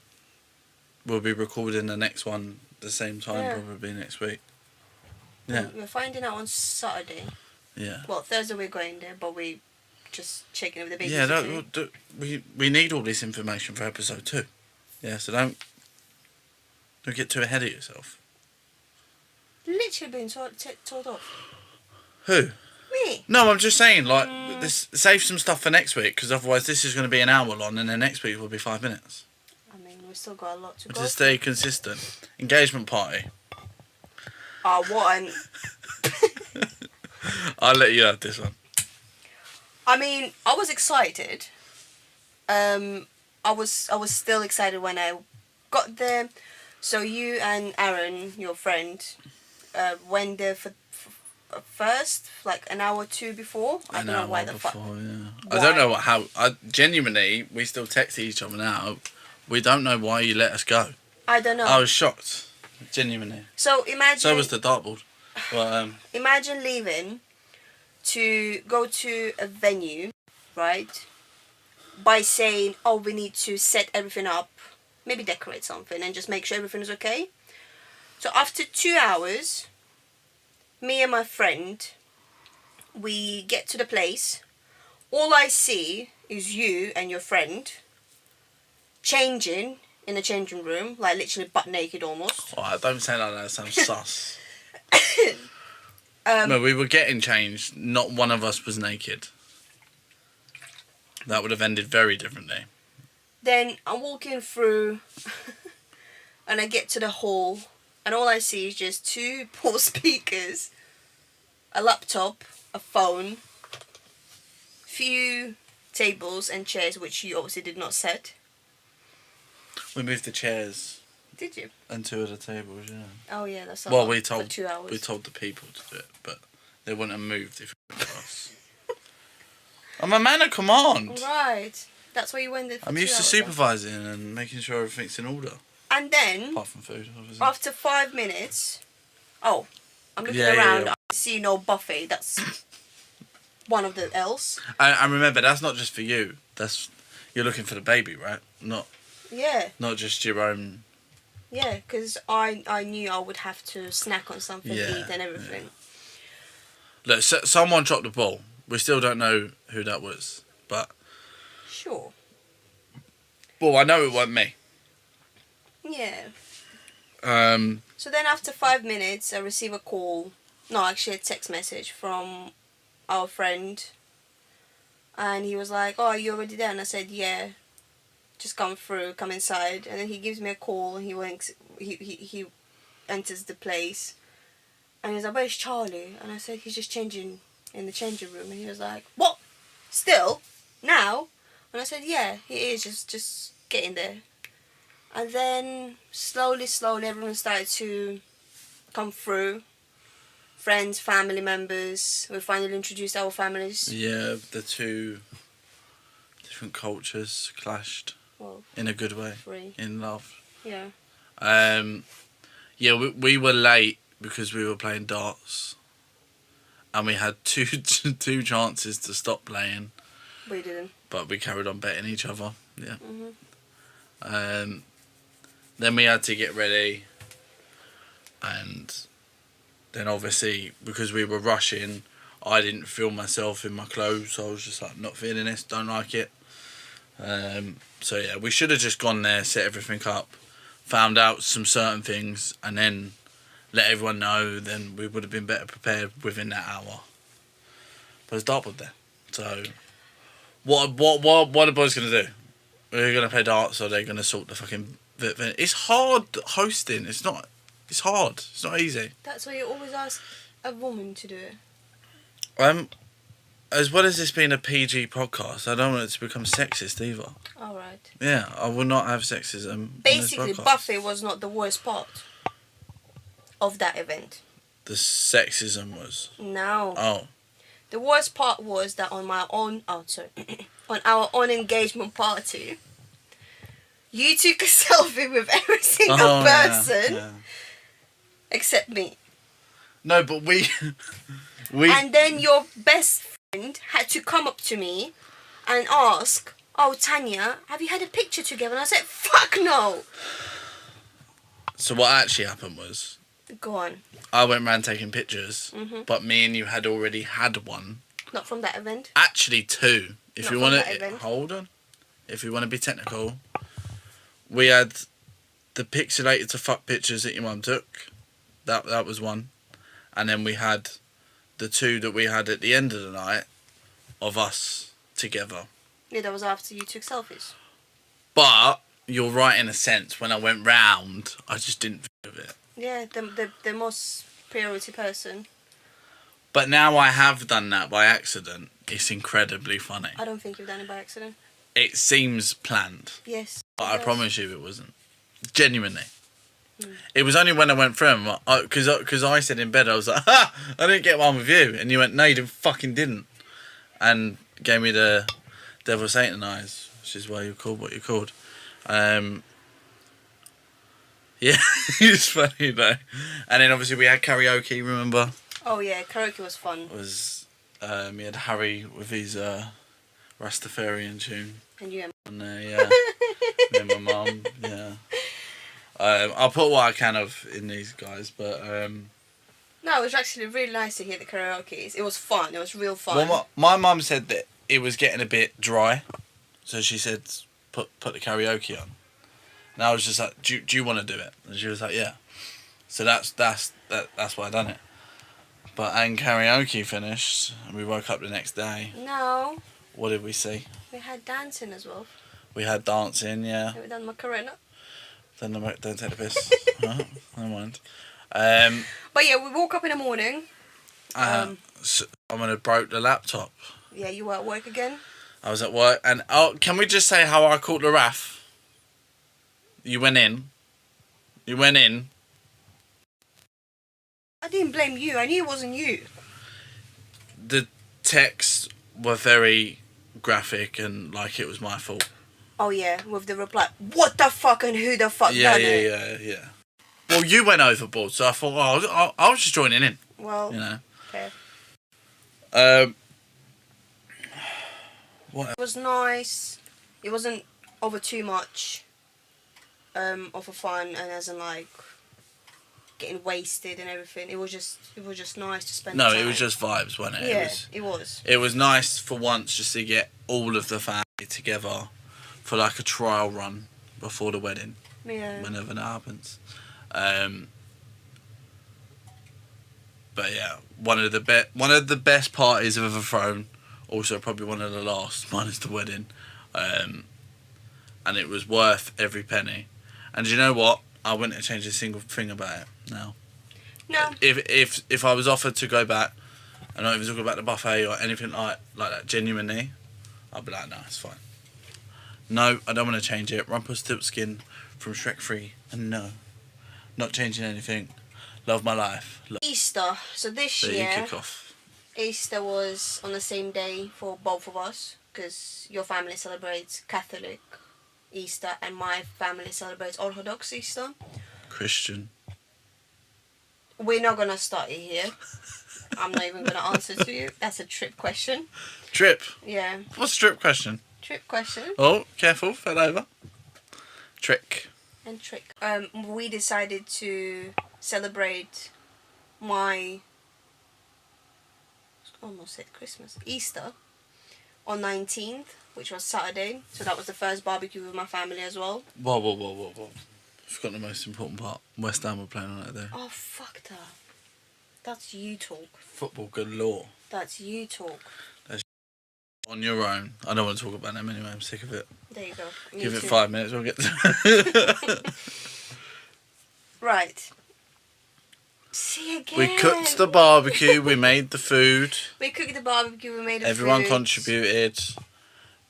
We'll be recording the next one the same time probably next week. Yeah. We're finding out on Saturday. Yeah. Well, Thursday we're going there, but we just checking with the baby. Yeah, we need all this information for episode 2. Yeah, so don't get too ahead of yourself. Literally being told off. Who? Me. No, I'm just saying, like, this save some stuff for next week, because otherwise this is going to be an hour long, and then next week will be 5 minutes. I mean, we've still got a lot to go. Just stay consistent. Engagement party. Oh, what an... I'll let you have this one. I mean, I was excited. I was still excited when I got there. So you and Aaron, your friend, went there for first, like an hour or two before. I don't know why the fuck. Yeah. I don't know how. Genuinely, we still text each other now. We don't know why you let us go. I don't know. I was shocked. Genuinely. So imagine. So was the dartboard. Well, imagine leaving to go to a venue, right? By saying, "Oh, we need to set everything up, maybe decorate something, and just make sure everything is okay." So after 2 hours, me and my friend, we get to the place. All I see is you and your friend changing in a changing room, like literally butt naked almost. Oh, don't say like that. It sounds sus. No, we were getting changed. Not one of us was naked. That would have ended very differently. Then I'm walking through and I get to the hall and all I see is just 2 poor speakers, a laptop, a phone, few tables and chairs which you obviously did not set. We moved the chairs. Did you? And 2 of the tables, yeah. Oh yeah, that's a well, lot we for 2 hours. we told the people to do it, but they wouldn't have moved if it were us. I'm a man of command. Right. That's why you went there for I'm 2 used to hours, supervising and making sure everything's in order. And then, apart from food, obviously. after 5 minutes, I'm looking Yeah, around, yeah. I see no buffet, that's one of the else. And remember, that's not just for you. You're looking for the baby, right? Not just your own. Yeah, because I knew I would have to snack on something, eat and everything. Yeah. Look, someone dropped the ball. We still don't know who that was, but... Sure. Well, I know it wasn't me. Yeah. So then after 5 minutes, I receive a call. No, actually a text message from our friend. And he was like, "Oh, are you already there?" And I said, "Yeah. Just come inside." And then he gives me a call and he enters the place. And he's like, "Where's Charlie?" And I said, "He's just changing in the changing room." And he was like, "What? Still? Now?" And I said, "Yeah, he is just getting there." And then slowly everyone started to come through. Friends, family members. We finally introduced our families. Yeah, the two different cultures clashed in a good way. In love. Yeah. Yeah, we were late because we were playing darts. And we had two chances to stop playing. We didn't. But we carried on betting each other. Yeah. Mm-hmm. Then we had to get ready. And then obviously, because we were rushing, I didn't feel myself in my clothes. So I was just like, not feeling this, don't like it. So yeah, we should have just gone there, set everything up, found out some certain things, and then let everyone know. Then we would have been better prepared within that hour. But it's dartboard there. So what are the boys going to do? We're going to play darts, or they're going to sort the fucking... It's hard hosting. It's hard. It's not easy. That's why you always ask a woman to do it. As well as this being a PG podcast, I don't want it to become sexist either. All right. Yeah, I will not have sexism. Basically, Buffy was not the worst part of that event. The sexism was. No. Oh. The worst part was that on our own on engagement party, you took a selfie with every single person. Yeah. Except me. No, but we... And then your best friend had to come up to me and ask, "Oh, Tanya, have you had a picture together?" And I said, "Fuck no." So what actually happened was... Go on. I went round taking pictures, but me and you had already had one. Not from that event. Actually, two. If you want to... Hold on. If you want to be technical, we had the pixelated to fuck pictures that your mum took. That was one. And then we had the two that we had at the end of the night of us together. Yeah, that was after you took selfies. But you're right in a sense. When I went round, I just didn't think of it. Yeah, the most priority person. But now I have done that by accident. It's incredibly funny. I don't think you've done it by accident. It seems planned. Yes. But I promise you it wasn't. Genuinely. It was only when I went through them, because I said in bed, I was like, "Ha! I didn't get one with you." And you went, "No, you didn't." And gave me the devil Satan eyes, which is why you're called what you're called. Yeah, it's funny though. And then obviously we had karaoke, remember? Oh yeah, karaoke was fun. It was, we had Harry with his Rastafarian tune. And you and yeah. Me and my mum, yeah. I'll put what I can of in these guys, but... No, it was actually really nice to hear the karaoke. It was fun. It was real fun. Well, my mum said that it was getting a bit dry, so she said, put the karaoke on. And I was just like, do you want to do it? And she was like, yeah. So that's why I done it. And karaoke finished, and we woke up the next day. No. What did we see? We had dancing as well. We had dancing, yeah. We done Macarena. Don't take the piss. Never mind. But yeah, we woke up in the morning. So I'm gonna broke the laptop. Yeah, you were at work again? I was at work, and can we just say how I caught the RAF? You went in. I didn't blame you. I knew it wasn't you. The texts were very graphic and like it was my fault. Oh yeah, with the reply, "What the fuck and who the fuck done it?" Yeah. Well, you went overboard, so I thought, I was just joining in. Well, you know. Okay. What? It was nice. It wasn't over too much of a fun, and as in like getting wasted and everything. It was just nice to spend. No, time. it was just vibes, wasn't it? Yeah, it was. It was nice for once just to get all of the family together for like a trial run before the wedding. Yeah. Whenever that happens. But yeah, one of the best parties I've ever thrown. Also, probably one of the last, minus the wedding. And it was worth every penny. And do you know what? I wouldn't change a single thing about it now. No. If I was offered to go back, and not even talk about the buffet or anything like that, genuinely, I'd be like, no, it's fine. No, I don't want to change it. Rumpelstiltskin from Shrek 3, and no, not changing anything. Love my life. Easter. So this There year, you kick off. Easter was on the same day for both of us because your family celebrates Catholic Easter and my family celebrates Orthodox Easter. Christian. We're not gonna start it here. I'm not even gonna answer to you. That's a trip question. Trip? Yeah. What's a trip question? Trip question. Oh, careful, fell over. Trick. And trick. We decided to celebrate my almost said Christmas. Easter on 19th, which was Saturday. So that was the first barbecue with my family as well. Whoa. Forgot the most important part. West Ham were playing on that day. Oh, fuck that. That's you talk. Football galore. That's you talk. On your own. I don't want to talk about them anyway. I'm sick of it. There you go. Me Give it too. 5 minutes. We'll get to Right. See again. We cooked the barbecue. We made the food. We cooked the barbecue. We made the Everyone food. contributed.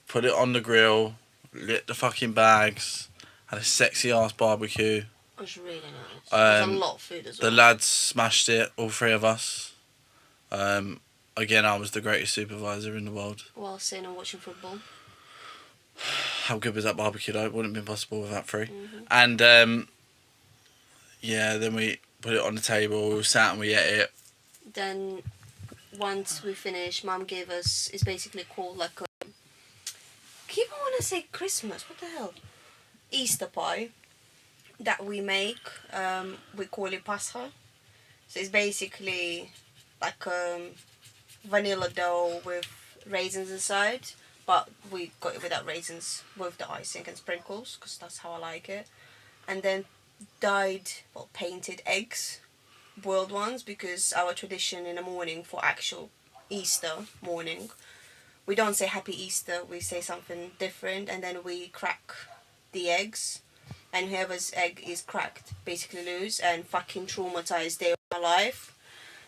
Put it on the grill. Lit the fucking bags. Had a sexy ass barbecue. It was really nice. There was a lot of food as well. The lads smashed it. All three of us. Again, I was the greatest supervisor in the world. While sitting and watching football. How good was that barbecue though? It wouldn't have been possible without three. Mm-hmm. And yeah, then we put it on the table. We sat and we ate it. Then once we finished, Mum gave us, it's basically called like a, keep on want to say Christmas, what the hell? Easter pie that we make. We call it pascha. So it's basically like vanilla dough with raisins inside, but we got it without raisins with the icing and sprinkles because that's how I like it. And then painted eggs, boiled ones, because our tradition in the morning for actual Easter morning, we don't say Happy Easter, we say something different, and then we crack the eggs, and whoever's egg is cracked basically lose, and fucking traumatized day of my life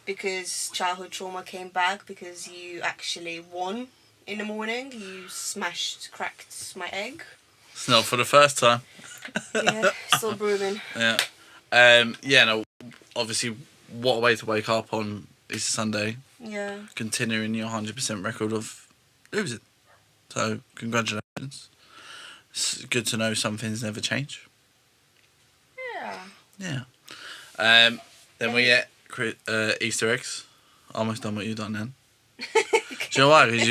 because childhood trauma came back because you actually won in the morning. You cracked my egg. It's not for the first time. Yeah, still brewing. Yeah. Yeah, no, obviously, what a way to wake up on Easter Sunday. Yeah. Continuing your 100% record of losing. So, congratulations. It's good to know some things never change. Yeah. Yeah. Then we get Easter eggs. Almost done what you've done then. Do you know why? Because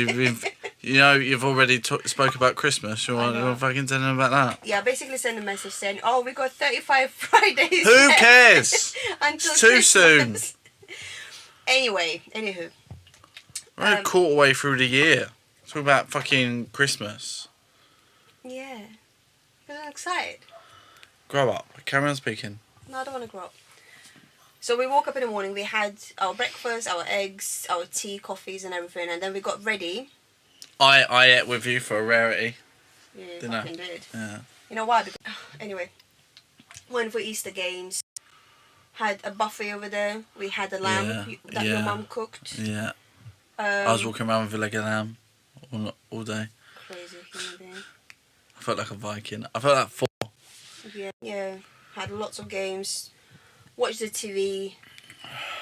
you've already spoke about Christmas. You want to fucking tell them about that? Yeah, basically send a message saying, oh, we got 35 Fridays. Who cares? Until It's too Christmas. soon. Anywho. We're a quarter way through the year. Talk about fucking Christmas. Yeah. I'm excited. Grow up. Carry on speaking. No, I don't want to grow up. So we woke up in the morning, we had our breakfast, our eggs, our tea, coffees and everything, and then we got ready. I ate with you for a rarity. Yeah, Didn't I? fucking did. Yeah. You know why? Because, anyway, went for Easter games, had a buffet over there, we had a lamb that your mum cooked. Yeah. I was walking around with a leg of lamb all day. Crazy human being. I felt like a Viking. I felt like 4. Yeah. Had lots of games. Watched the TV.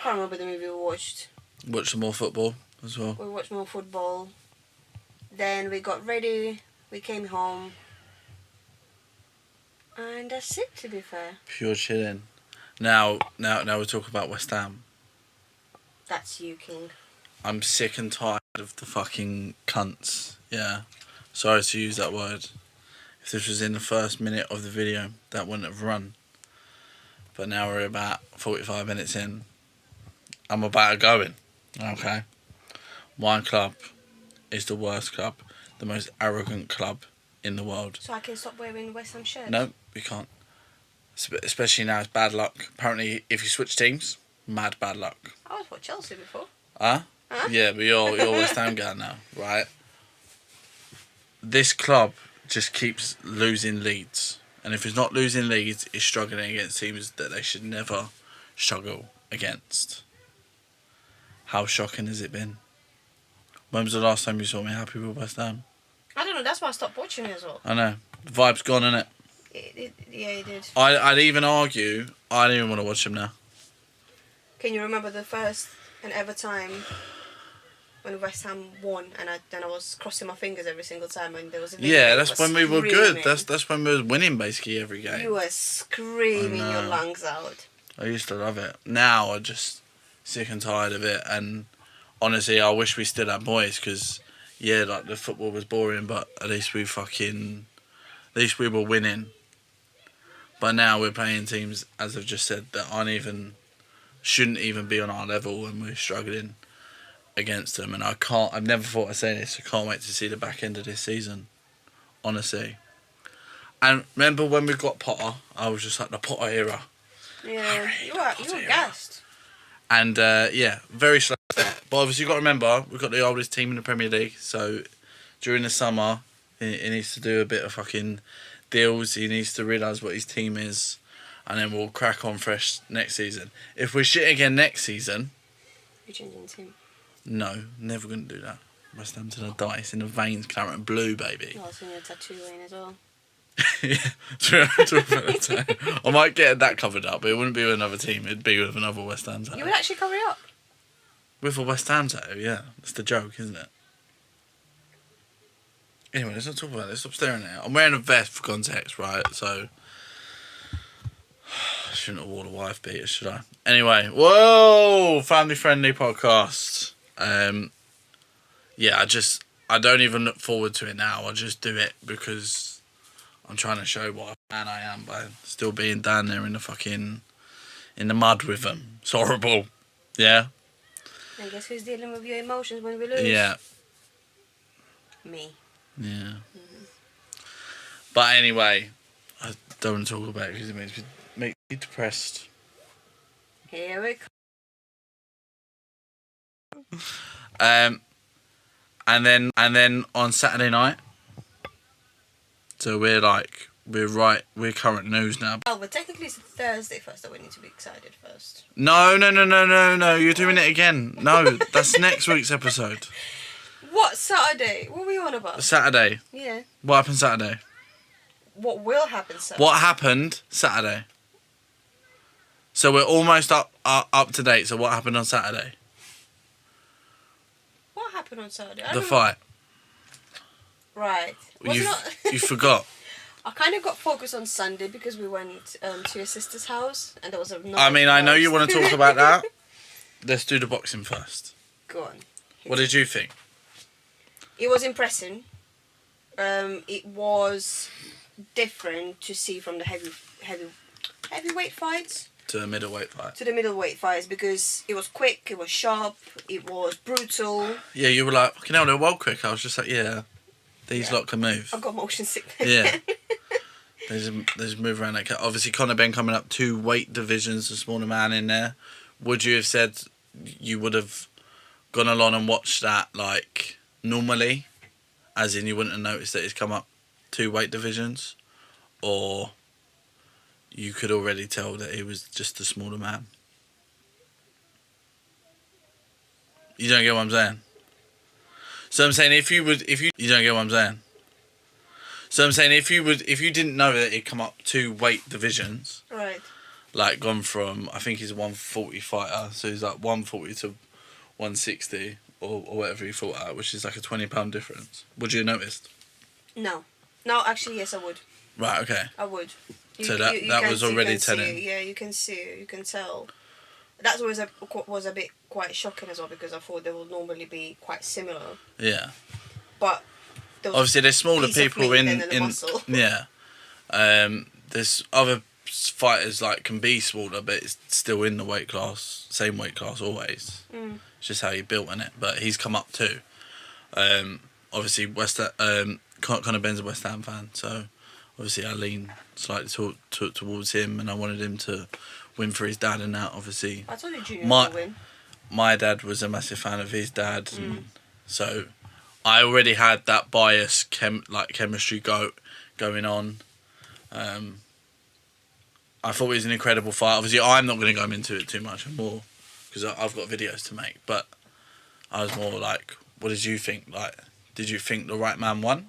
Can't remember the movie we watched. Watched some more football as well. We watched more football. Then we got ready. We came home. And that's it, to be fair. Pure chilling. Now we'll talk about West Ham. That's you, King. I'm sick and tired of the fucking cunts. Yeah. Sorry to use that word. If this was in the first minute of the video, that wouldn't have run. But now we're about 45 minutes in. I'm about to go in. Okay. My club is the worst club. The most arrogant club in the world. So I can stop wearing West Ham shirts? No, you can't. Especially now, it's bad luck. Apparently, if you switch teams, mad bad luck. I was for Chelsea before. Huh? Yeah, but you're West Ham guy now, right? This club just keeps losing leads. And if it's not losing leads, it's struggling against teams that they should never struggle against. How shocking has it been? When was the last time you saw me happy with West Ham? I don't know, that's why I stopped watching it as well. I know. The vibe's gone, innit? Yeah, it did. I'd even argue, I don't even want to watch them now. Can you remember the first and ever time when West Ham won and I was crossing my fingers every single time and there was a video? Yeah, that's when we were good. That's when we were winning basically every game. You were screaming your lungs out. I used to love it. Now I'm just sick and tired of it, and honestly I wish we still had boys because yeah, like the football was boring, but at least we were winning. But now we're playing teams, as I've just said, that shouldn't even be on our level, and we're struggling against them. And I've never thought I'd say this, I can't wait to see the back end of this season, honestly. And remember when we got Potter, I was just like, the Potter era. Yeah, you were gassed. And yeah, very slow step. But obviously you've got to remember, we've got the oldest team in the Premier League, so during the summer, he needs to do a bit of fucking deals, he needs to realise what his team is, and then we'll crack on fresh next season. If we're shit again next season... You're changing the team? No, never going to do that. West Ham to the dice in the veins, claret and blue, baby. Oh, it's in your tattoo lane as well. Yeah, I might get that covered up, but it wouldn't be with another team, it'd be with another West Ham tattoo. You would actually cover it up? With a West Ham tattoo, yeah. That's the joke, isn't it? Anyway, let's not talk about this. Stop staring at it. I'm wearing a vest for context, right? So I shouldn't have worn a wife beater, should I? Anyway, whoa, family friendly podcast. Yeah, I don't even look forward to it now. I just do it because I'm trying to show what a man I am by still being down there in the mud with them. It's horrible. Yeah. I guess who's dealing with your emotions when we lose? Yeah. Me. Yeah. Mm-hmm. But anyway, I don't want to talk about it because it makes me depressed. Here we come. And then on Saturday night, so we're current news now. Oh, but technically it's Thursday first, so we need to be excited first. No, you're doing it again. No, that's next week's episode. What, Saturday? What were you on about? Saturday. Yeah. What happened Saturday? What will happen Saturday? What happened Saturday? So we're almost up to date. So what happened on Saturday? What happened on Saturday? The fight. Right. You forgot. I kind of got focused on Sunday because we went to your sister's house and there was a... I know you want to talk about that. Let's do the boxing first. Go on. What did you think? It was impressive. It was different to see from the heavyweight fights to the middleweight fight. To the middleweight fights because it was quick, it was sharp, it was brutal. Yeah, you were like, fucking hell, they're well quick. I was just like, yeah, these lot can move. I've got motion sickness. Yeah. They just move around like that. Obviously, Conor Benn coming up 2 weight divisions, a smaller man in there. Would you have said you would have gone along and watched that like normally, as in you wouldn't have noticed that he's come up 2 weight divisions, or you could already tell that he was just a smaller man? You don't get what I'm saying? So I'm saying you don't get what I'm saying? So I'm saying if you didn't know that he'd come up 2 weight divisions, right? Like gone from, I think he's a 140 fighter, so he's like 140 to 160 or whatever he fought at, which is like a £20 difference. Would you have noticed? No, actually, yes, I would. Right, okay. I would. So that was already telling. Yeah, you can see it. You can tell. that was a bit quite shocking as well, because I thought they will normally be quite similar. Yeah. But obviously there's smaller people in muscle. Yeah. There's other fighters like can be smaller, but it's still in the same weight class always. It's just how you're built in it. But he's come up too. Obviously Conor Benn's a West Ham fan, so obviously I lean slightly towards him, and I wanted him to win for his dad and that. Obviously, I told you Junior would win. My dad was a massive fan of his dad, and so I already had that bias chemistry going on. I thought it was an incredible fight. Obviously, I'm not going to go into it too much more because I've got videos to make. But I was more like, what did you think? Like, did you think the right man won?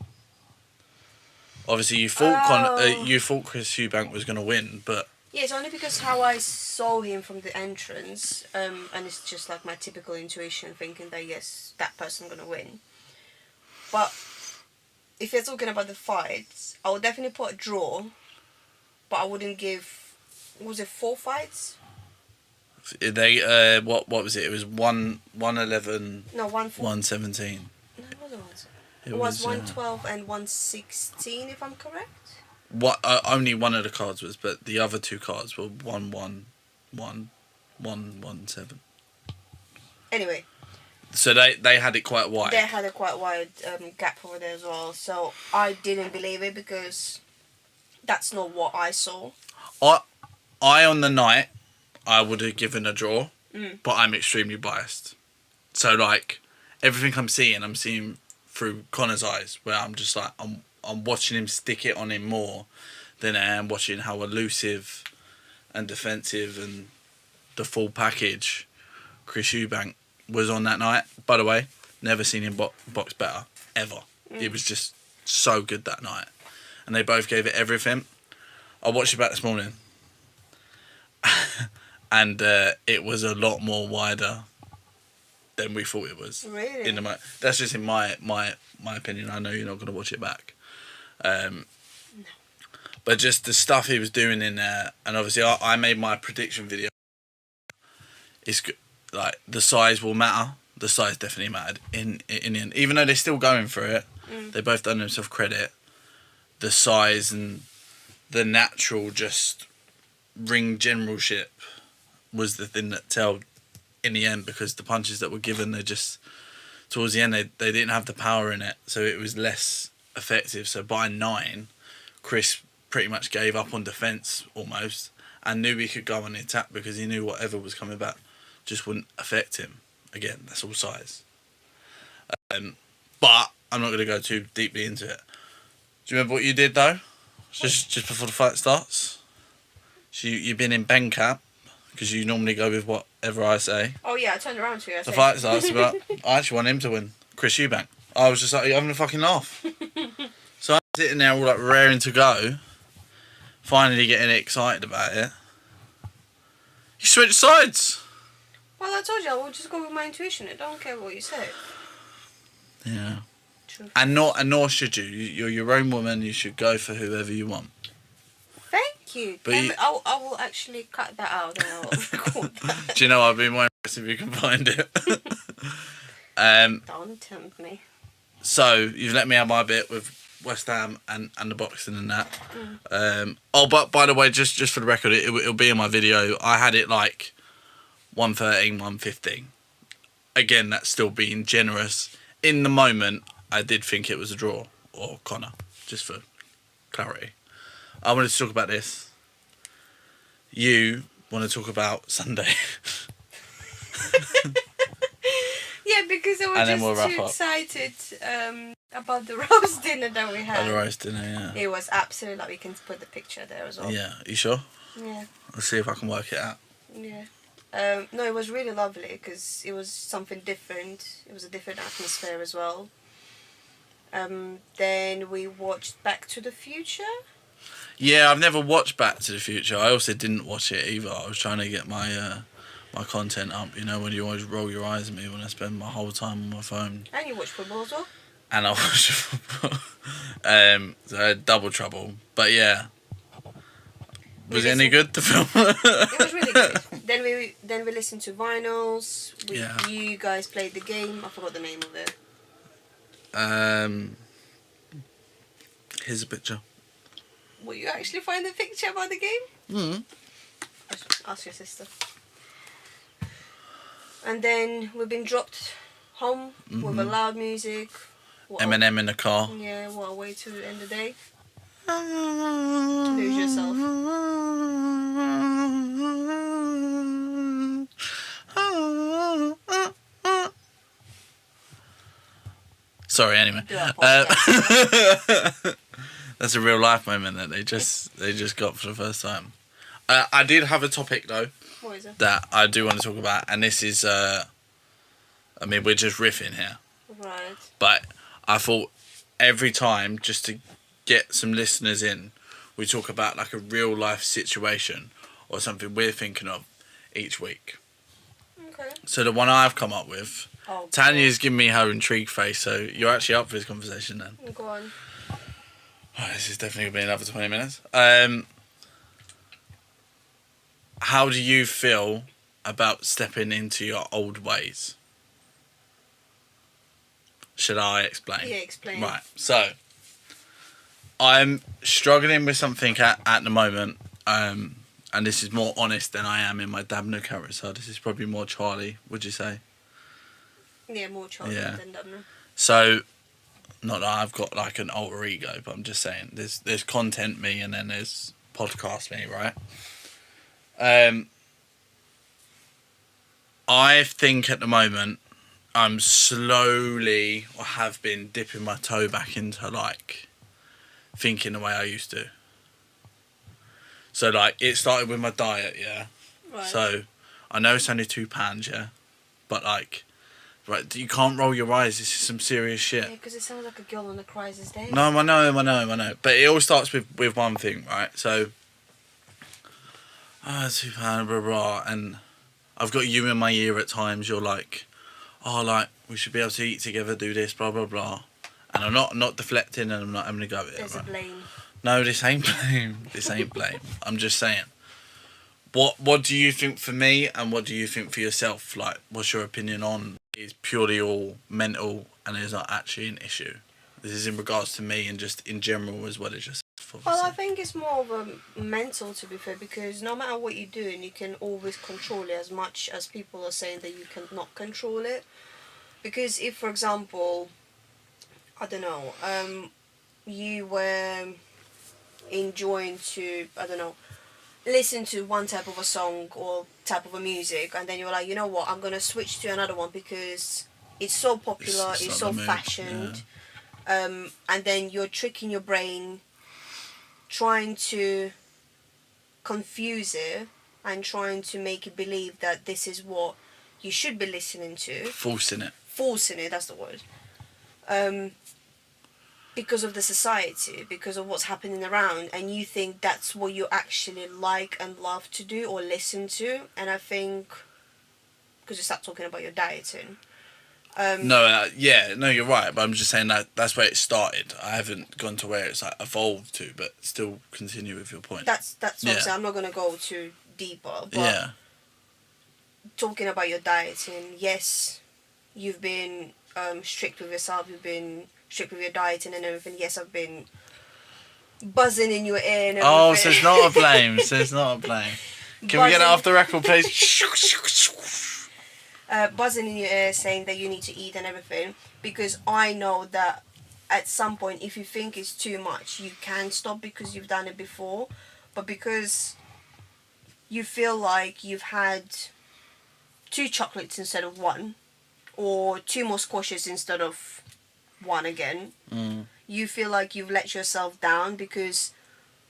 Obviously, you thought Chris Eubank was going to win, but yeah, it's only because how I saw him from the entrance, and it's just like my typical intuition, thinking that yes, that person's going to win. But if you're talking about the fights, I would definitely put a draw, but I wouldn't give. Was it 4 fights? They what was it? It was 111. No, 117. No, it wasn't 117. It was 112 and 116, if I'm correct. Only one of the cards was, but the other 2 cards were 111, 117. Anyway. So they had it quite wide. They had a quite wide gap over there as well. So I didn't believe it because that's not what I saw. I on the night, I would have given a draw, but I'm extremely biased. So like everything I'm seeing through Conor's eyes, where I'm just like I'm watching him stick it on him more than I am watching how elusive and defensive and the full package Chris Eubank was on that night. By the way, never seen him box better, ever. It was just so good that night. And they both gave it everything. I watched it back this morning. And it was a lot more wider than we thought it was. Really? That's just in my opinion. I know you're not going to watch it back. No. But just the stuff he was doing in there, and obviously I made my prediction video. It's like the size will matter. The size definitely mattered in the end. Even though they're still going for it, they both done themselves credit. The size and the natural just ring generalship was the thing that told in the end, because the punches that were given, they just towards the end they didn't have the power in it, so it was less effective. So by 9, Chris pretty much gave up on defence almost and knew he could go on the attack because he knew whatever was coming back just wouldn't affect him. Again, that's all size. But I'm not going to go too deeply into it. Do you remember what you did though? Just before the fight starts? So you've been in Benn cap, because you normally go with whatever I say. Oh yeah, I turned around to you. The fight starts, but I actually want him to win. Chris Eubank. I was just like, you're having a fucking laugh. So I'm sitting there all like raring to go, finally getting excited about it. You switched sides. Well, I told you, I will just go with my intuition. I don't care what you say. Yeah. True. And nor should you. You're your own woman. You should go for whoever you want. Thank you. But I will actually cut that out and I'll record that. Do you know, I've been wondering if you can find it. Don't tempt me. So you've let me have my bit with West Ham and the boxing and that. But by the way, just for the record, it'll be in my video. I had it like 113, 115. Again, that's still being generous. In the moment, I did think it was a draw or Conor, just for clarity. I wanted to talk about this. You want to talk about Sunday. Yeah, because I was just too excited about the roast dinner that we had. The roast dinner, yeah. It was absolutely, like, we can put the picture there as well. Yeah, you sure? Yeah. Let's see if I can work it out. Yeah. No, it was really lovely because it was something different. It was a different atmosphere as well. Then we watched Back to the Future. Yeah, I've never watched Back to the Future. I also didn't watch it either. I was trying to get my my content up. You know, when you always roll your eyes at me when I spend my whole time on my phone. And you watch football as well. And I watch football. So I had double trouble. But yeah. Was it any good, the film? It was really good. we listened to vinyls. Yeah. You guys played the game. I forgot the name of it. Here's a picture. Will you actually find the picture about the game? Mm. Ask your sister. And then we've been dropped home with a loud music. Eminem in the car. Yeah, what a way to end the day. Lose yourself. Sorry, anyway. That's a real life moment that they just got for the first time. I did have a topic though. What is it? That I do want to talk about, and this is I mean, we're just riffing here. Right. But I thought every time, just to get some listeners in, we talk about like a real life situation or something we're thinking of each week. Okay. So the one I've come up with, Oh, Tanya's giving me her intrigued face, so you're actually up for this conversation then. Go on. Oh, this is definitely going to be another 20 minutes. How do you feel about stepping into your old ways? Should I explain? Yeah, explain. Right, so I'm struggling with something at the moment, and this is more honest than I am in my Dabnah character, so this is probably more Charlie, would you say? Yeah, more Charlie than Dabnah. So, not that I've got like an alter ego, but I'm just saying there's content me and then there's podcast me, right? I think at the moment I'm slowly, or have been, dipping my toe back into like thinking the way I used to. So like it started with my diet, yeah. Right. So I know it's only £2, yeah, but like, right, you can't roll your eyes. This is some serious shit. Yeah, because it sounds like a girl on a crisis day. No, I know. But it all starts with one thing, right? So, £2, blah, blah, and I've got you in my ear at times. You're like, oh, like, we should be able to eat together, do this, blah, blah, blah. And I'm not deflecting and I'm not having a go at it. There's right? a blame. No, this ain't blame. This ain't blame. I'm just saying. What do you think for me and what do you think for yourself? Like, what's your opinion on is purely all mental and is not actually an issue? This is in regards to me and just in general as well as just... Well, I think it's more of a mental, to be fair, because no matter what you're doing, you can always control it as much as people are saying that you cannot control it. Because if, for example, I don't know, you were enjoying to, I don't know, listen to one type of a song or type of a music, and then you're like, you know what, I'm going to switch to another one because it's so popular, it's so fashioned, and then you're tricking your brain, trying to confuse it and trying to make it believe that this is what you should be listening to. Forcing it, that's the word. Because of the society, because of what's happening around, and you think that's what you actually like and love to do or listen to. And I think, because you start talking about your dieting. You're right, but I'm just saying that's where it started. I haven't gone to where it's like evolved to, but still continue with your point. That's what I'm saying. I'm not going to go too deeper, but talking about your dieting, yes, you've been strict with yourself, you've been strict with your dieting and everything. Yes, I've been buzzing in your ear and everything. Oh, so it's not a blame. Can we get it off the record, please? Buzzing in your ear saying that you need to eat and everything, because I know that at some point if you think it's too much you can stop because you've done it before, but because you feel like you've had 2 chocolates instead of 1 or 2 more squashes instead of 1 again, you feel like you've let yourself down because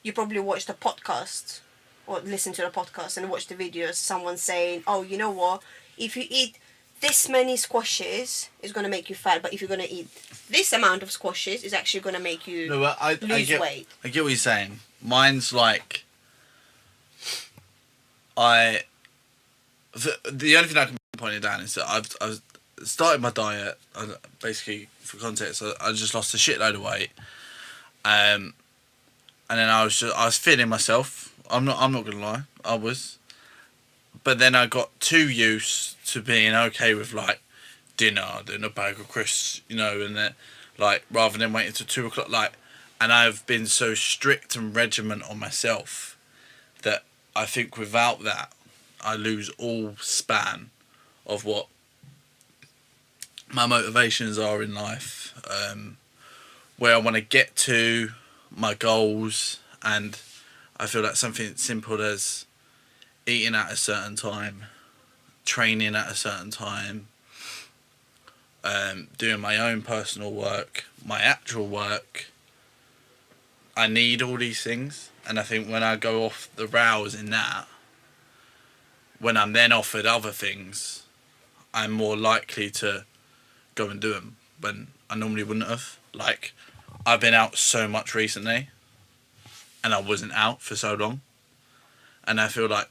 you probably watched a podcast or listened to the podcast and watched the videos, someone saying, oh, you know what, if you eat this many squashes, it's going to make you fat. But if you're going to eat this amount of squashes, it's actually going to make you lose weight. I get what you're saying. Mine's like... The only thing I can point it down is that I've started my diet. Basically, for context, I just lost a shitload of weight. And then I was feeling myself. I'm not going to lie. I was... but then I got too used to being okay with like dinner, then a bag of crisps, you know, and then like rather than waiting till 2 o'clock, like, and I've been so strict and regiment on myself that I think without that I lose all span of what my motivations are in life, where I want to get to, my goals, and I feel like something simple as eating at a certain time, training at a certain time, doing my own personal work, my actual work. I need all these things, and I think when I go off the rails in that, when I'm then offered other things, I'm more likely to go and do them when I normally wouldn't have. Like, I've been out so much recently, and I wasn't out for so long, and I feel like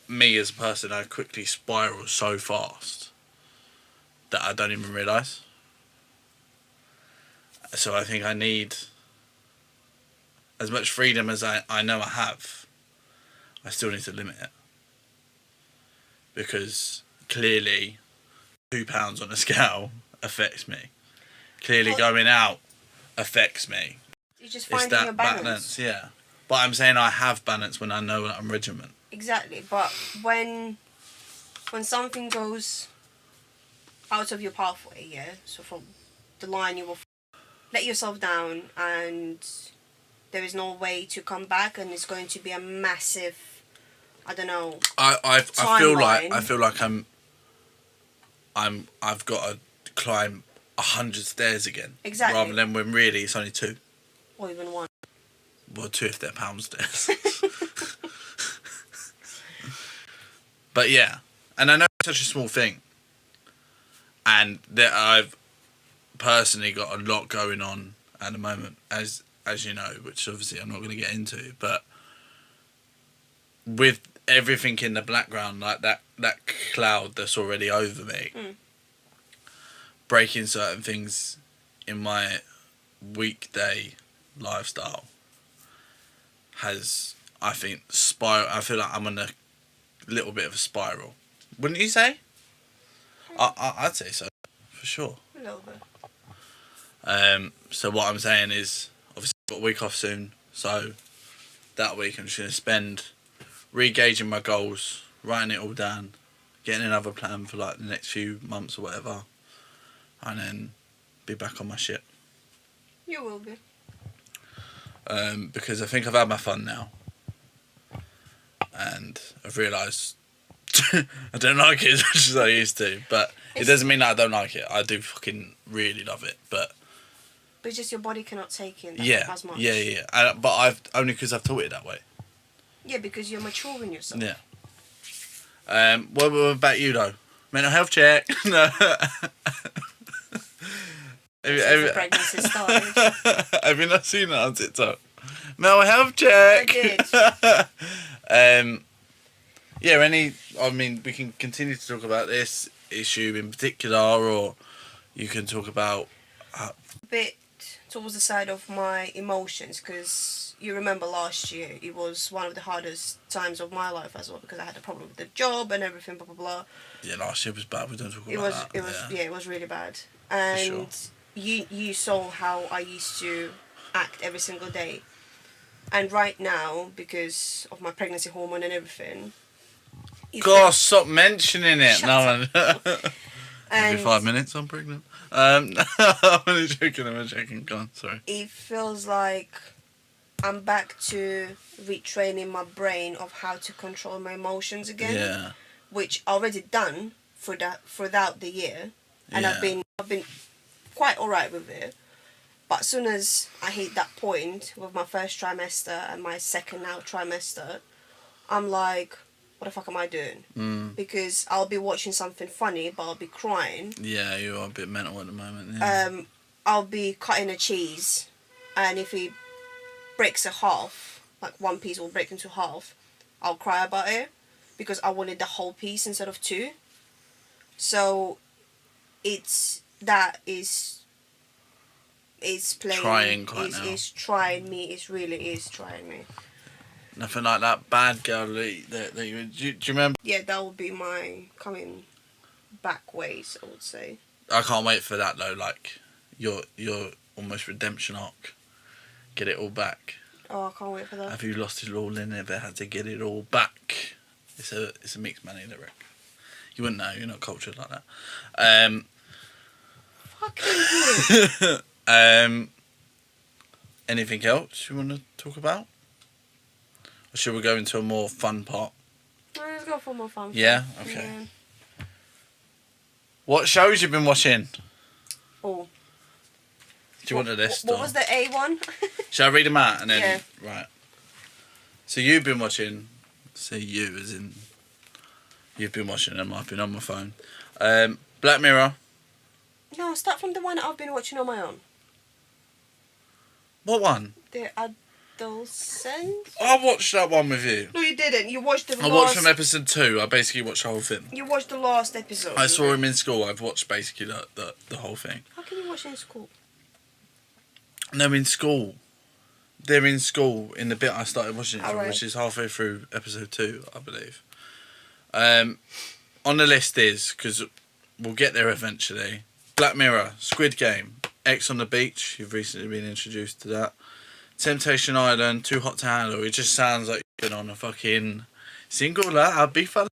me as a person, I quickly spiral so fast that I don't even realise. So I think I need as much freedom as I know I have. I still need to limit it, because clearly £2 on a scale affects me. Clearly going out affects me. You're just finding your balance. Yeah. But I'm saying I have balance when I know that I'm regiment. Exactly, but when something goes out of your pathway, yeah, so from the line you will let yourself down, and there is no way to come back, and it's going to be a massive, I don't know. I feel like I've got to climb 100 stairs again. Exactly. Rather than when really it's only 2. Or even 1. Well, 2 if they're pound stairs. But yeah, and I know it's such a small thing, and that I've personally got a lot going on at the moment, as you know, which obviously I'm not going to get into, but with everything in the background, like that cloud that's already over me, breaking certain things in my weekday lifestyle has, I think, I feel like I'm on a little bit of a spiral. Wouldn't you say? I'd say so, for sure. A little bit. So what I'm saying is, obviously I've got a week off soon, so that week I'm just going to spend re-gauging my goals, writing it all down, getting another plan for like the next few months or whatever, and then be back on my shit. You will be. Because I think I've had my fun now, and I've realised I don't like it as much as I used to, but it doesn't mean that I don't like it. I do fucking really love it, but it's just your body cannot take in that as much. Yeah. But I've only because I've taught it that way. Yeah, because you're maturing yourself. Yeah. What about you though? Mental health check. No. The pregnancy started. Have you not seen that on TikTok? Mental health check. I did. I mean, we can continue to talk about this issue in particular, or you can talk about a bit towards the side of my emotions, because you remember last year it was one of the hardest times of my life as well, because I had a problem with the job and everything, blah blah blah. Yeah, last year was bad. We don't talk about that. It was really bad. And sure. you saw how I used to act every single day, and right now, because of my pregnancy hormone and everything. God, stop mentioning it. Shut up. Every 5 minutes I'm pregnant. I'm only joking. Go on, sorry. It feels like I'm back to retraining my brain of how to control my emotions again. Yeah. Which I already done throughout the year, and yeah. I've been quite alright with it. But as soon as I hit that point with my first trimester and my second now trimester, I'm like, what the fuck am I doing? Because I'll be watching something funny, but I'll be crying. Yeah, you are a bit mental at the moment. Yeah. I'll be cutting a cheese, and if it breaks a half, like one piece will break into half, I'll cry about it, because I wanted the whole piece instead of 2. So it's playing. Trying quite now. It's trying me. It really is trying me. Nothing like that bad girl that you... Do you remember? Yeah, that would be my coming back ways, I would say. I can't wait for that though, like, your almost redemption arc. Get it all back. Oh, I can't wait for that. Have you lost it all and never had to get it all back? It's a mixed Manny lyric. You wouldn't know, you're not cultured like that. Fucking weird. Anything else you want to talk about? Or should we go into a more fun part? Let's go for more fun. Yeah? Okay. Yeah. What shows you been watching? Oh. Do you want a list? What was the A one? Shall I read them out and then... Yeah. Right. So you've been watching... Say you as in... You've been watching them, I've been on my phone. Black Mirror. No, start from the one I've been watching on my own. What one? The Adolescent? I watched that one with you. No, you didn't. You watched the last... I watched from episode 2. I basically watched the whole thing. You watched the last episode. I saw him in school. I've watched basically the whole thing. How can you watch it in school? No, in school. They're in school in the bit I started watching it from, right. which is halfway through episode 2, I believe. On the list is, because we'll get there eventually, Black Mirror, Squid Game, X on the Beach, you've recently been introduced to that, Temptation Island, Too Hot to Handle. It just sounds like you've been on a fucking single, I'll be fun.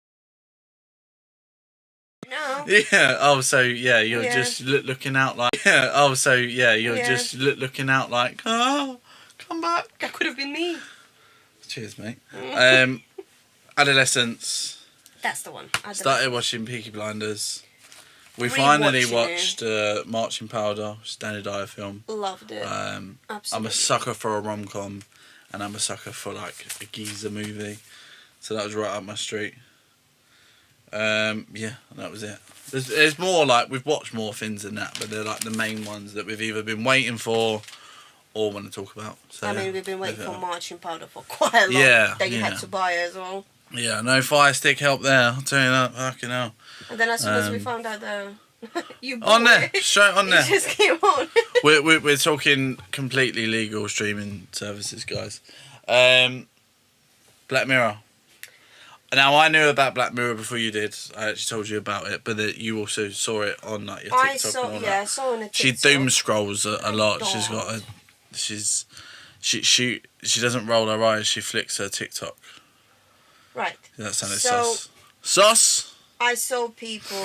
No. Yeah, oh, so, yeah, you're just looking out like... Yeah, oh, so, yeah, you're just looking out like, oh, come back. That could have been me. Cheers, mate. Adolescence. That's the one. Started watching Peaky Blinders. We Rewatching finally watched Marching Powder, which is a Danny Dyer film. Loved it. I'm Absolutely. a sucker for a rom-com, and I'm a sucker for like a geezer movie. So that was right up my street. Yeah, that was it. There's more, like, we've watched more things than that, but they're like the main ones that we've either been waiting for or want to talk about. So, I mean, we've been waiting for Marching Powder for quite a long that you had to buy as well. Yeah, no Fire Stick help there, I'll tell you that, fucking hell. And then as soon as we found out you bought on there, it, straight on there. it just came on. we're talking completely legal streaming services, guys. Black Mirror. Now, I knew about Black Mirror before you did. I actually told you about it, but you also saw it on like your TikTok. I saw on a TikTok. She doom scrolls a lot. God. She's got she doesn't roll her eyes. She flicks her TikTok. Right. That sounded sus. Sus. I saw people,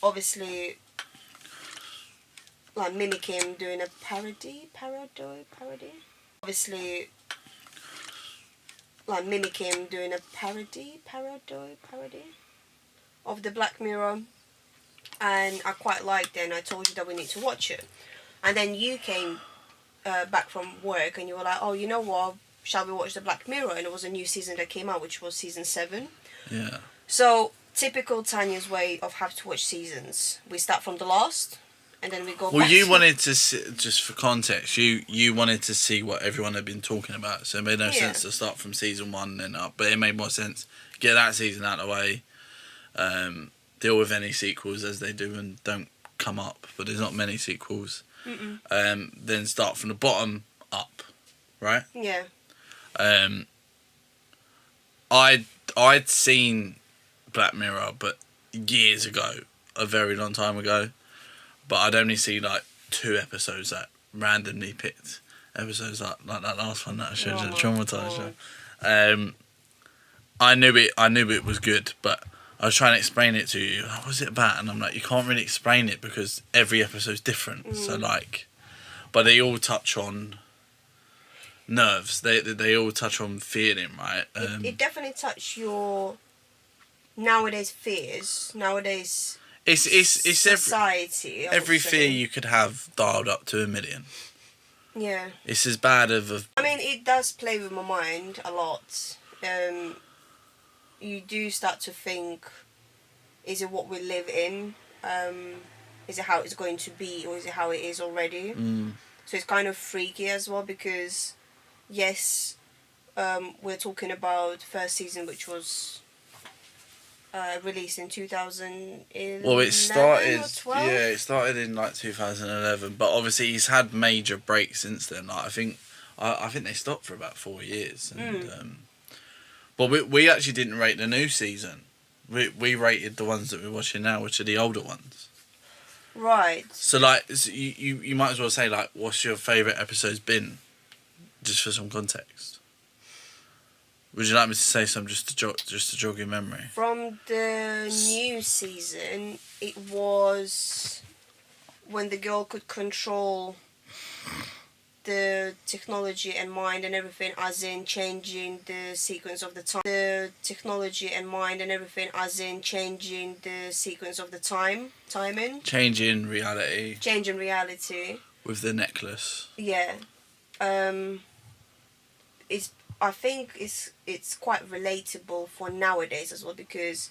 obviously, like mimicking, doing a parody. Obviously, like mimicking, doing a parody of the Black Mirror, and I quite liked it, and I told you that we need to watch it. And then you came back from work and you were like, oh, you know what, shall we watch the Black Mirror? And it was a new season that came out, which was season 7. Yeah. So, typical Tanya's way of have to watch seasons. We start from the last, and then we go back. Well, you wanted to see, just for context, you wanted to see what everyone had been talking about, so it made no sense to start from season 1 and then up, but it made more sense. Get that season out of the way, deal with any sequels as they do and don't come up, but there's not many sequels. Then start from the bottom up, right? Yeah. I'd seen Black Mirror, but years ago, a very long time ago, but I'd only seen like 2 episodes that randomly picked episodes like that last one that I showed you, the traumatized show. I knew it was good, but I was trying to explain it to you. What was it about? And I'm like, you can't really explain it because every episode's different. So like, but they all touch on nerves. They all touch on feeling, right? It definitely touched your nowadays fears. Nowadays, it's society. Every fear you could have dialed up to 1 million. Yeah. It's as bad of. I mean, it does play with my mind a lot. You do start to think, is it what we live in? Is it how it's going to be, or is it how it is already? So it's kind of freaky as well, because yes, we're talking about first season, which was released in 2011. Well, it started. Or 12? Yeah, it started in like 2011, but obviously he's had major breaks since then. Like I think I think they stopped for about 4 years. And, but we actually didn't rate the new season. We rated the ones that we're watching now, which are the older ones. Right. So, like, you might as well say, like, what's your favourite episode's been? Just for some context. Would you like me to say some just to jog your memory? From the new season, it was when the girl could control the technology and mind and everything, as in changing the sequence of the time. The technology and mind and everything, as in changing the sequence of the timing. Changing reality. Changing reality. With the necklace. Yeah. I think it's quite relatable for nowadays as well, because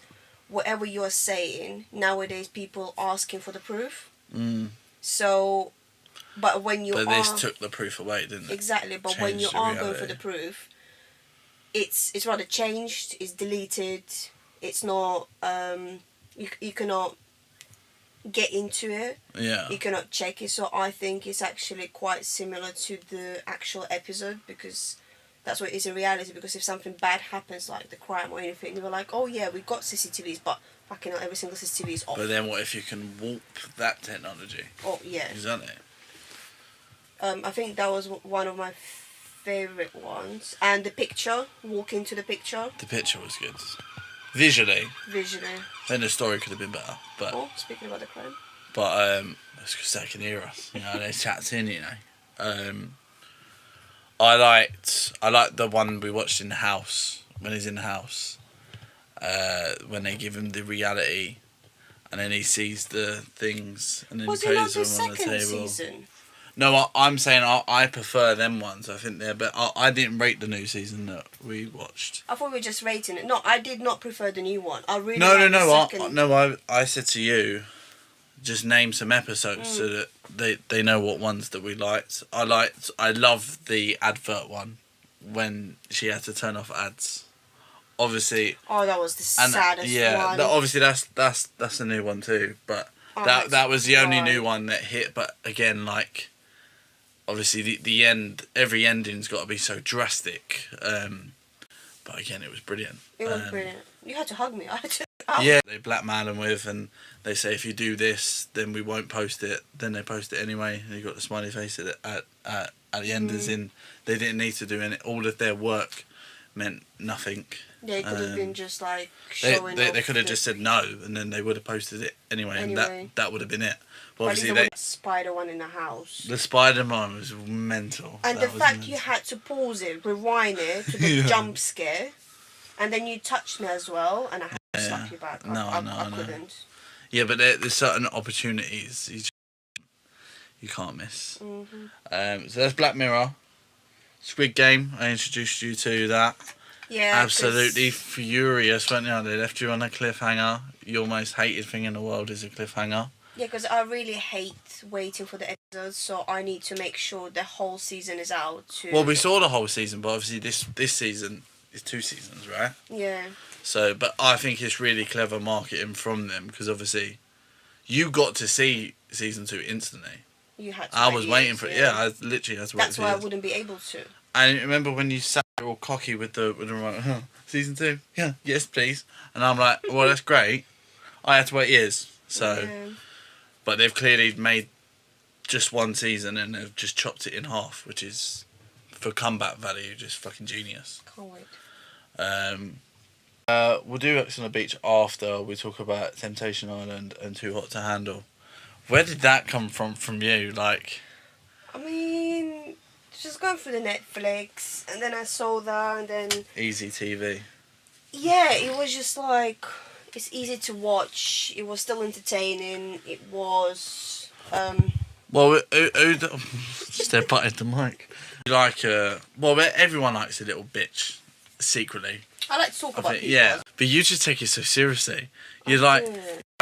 whatever you're saying nowadays, people asking for the proof. So, but when you this took the proof away, didn't it? Exactly, but when you are going for the proof, it's rather changed. It's deleted. It's not. You cannot get into it. Yeah. You cannot check it. So I think it's actually quite similar to the actual episode, because that's what it is in reality. Because if something bad happens, like the crime or anything, you're like, oh yeah, we got CCTVs, but fucking hell, every single CCTV is off. But then what if you can warp that technology? Oh yeah. Exactly. I think that was one of my favourite ones. And the picture, walk into the picture. The picture was good. Visually. Then the story could have been better. But speaking about the crime. But it's because they can hear us. You know, there's chats in. You know. I liked the one we watched in the house, when he's in the house. When they give him the reality, and then he sees the things, and then he plays them on the table. Season? No, I'm saying I prefer them ones. I think they're better. I didn't rate the new season that we watched. I thought we were just rating it. No, I did not prefer the new one. I really I said to you, just name some episodes so that they know what ones that we liked. I love the advert one when she had to turn off ads. Obviously. Oh, that was the saddest one. Yeah, obviously that's a new one too. But that was the only new one that hit. But again, like, obviously the end, every ending's got to be so drastic. But again, it was brilliant. It was brilliant. You had to hug me. I had to. Yeah, they blackmail them with, and they say if you do this, then we won't post it. Then they post it anyway. And you got the smiley face at the end, as in they didn't need to do any. All of their work meant nothing. Yeah, it could have been just like showing. They could have just said no, and then they would have posted it anyway. And that would have been it. But obviously, the spider one in the house. The Spider-Man was mental. And the fact you had to pause it, rewind it to the jump scare, and then you touched me as well, and I had to slap you back. I couldn't. Yeah, but there's certain opportunities you can't miss. So that's Black Mirror. Squid Game, I introduced you to that. Yeah. Absolutely furious, weren't you? They left you on a cliffhanger. Your most hated thing in the world is a cliffhanger. Yeah, because I really hate waiting for the episodes, so I need to make sure the whole season is out. Well, we saw the whole season, but obviously this season is 2 seasons, right? Yeah. So, but I think it's really clever marketing from them, because obviously you got to see season 2 instantly. You had to. I was waiting for it. Yeah, I literally had to wait. That's why I wouldn't be able to. I remember when you sat there all cocky with the remote. Season 2? Yeah, yes, please. And I'm like, well, that's great. I had to wait years. So, yeah. But they've clearly made just 1 season and they've just chopped it in half, which is, for comeback value, just fucking genius. Can't wait. We'll do X on the Beach after we talk about Temptation Island and Too Hot to Handle. Where did that come from you? Like, I mean, just going through the Netflix, and then I saw that, and then Easy TV. Yeah, it was just like, it's easy to watch. It was still entertaining. It was. Well, step butted the mic. You like well, everyone likes a little bitch secretly. I like to talk about people. Yeah, but you just take it so seriously. You're like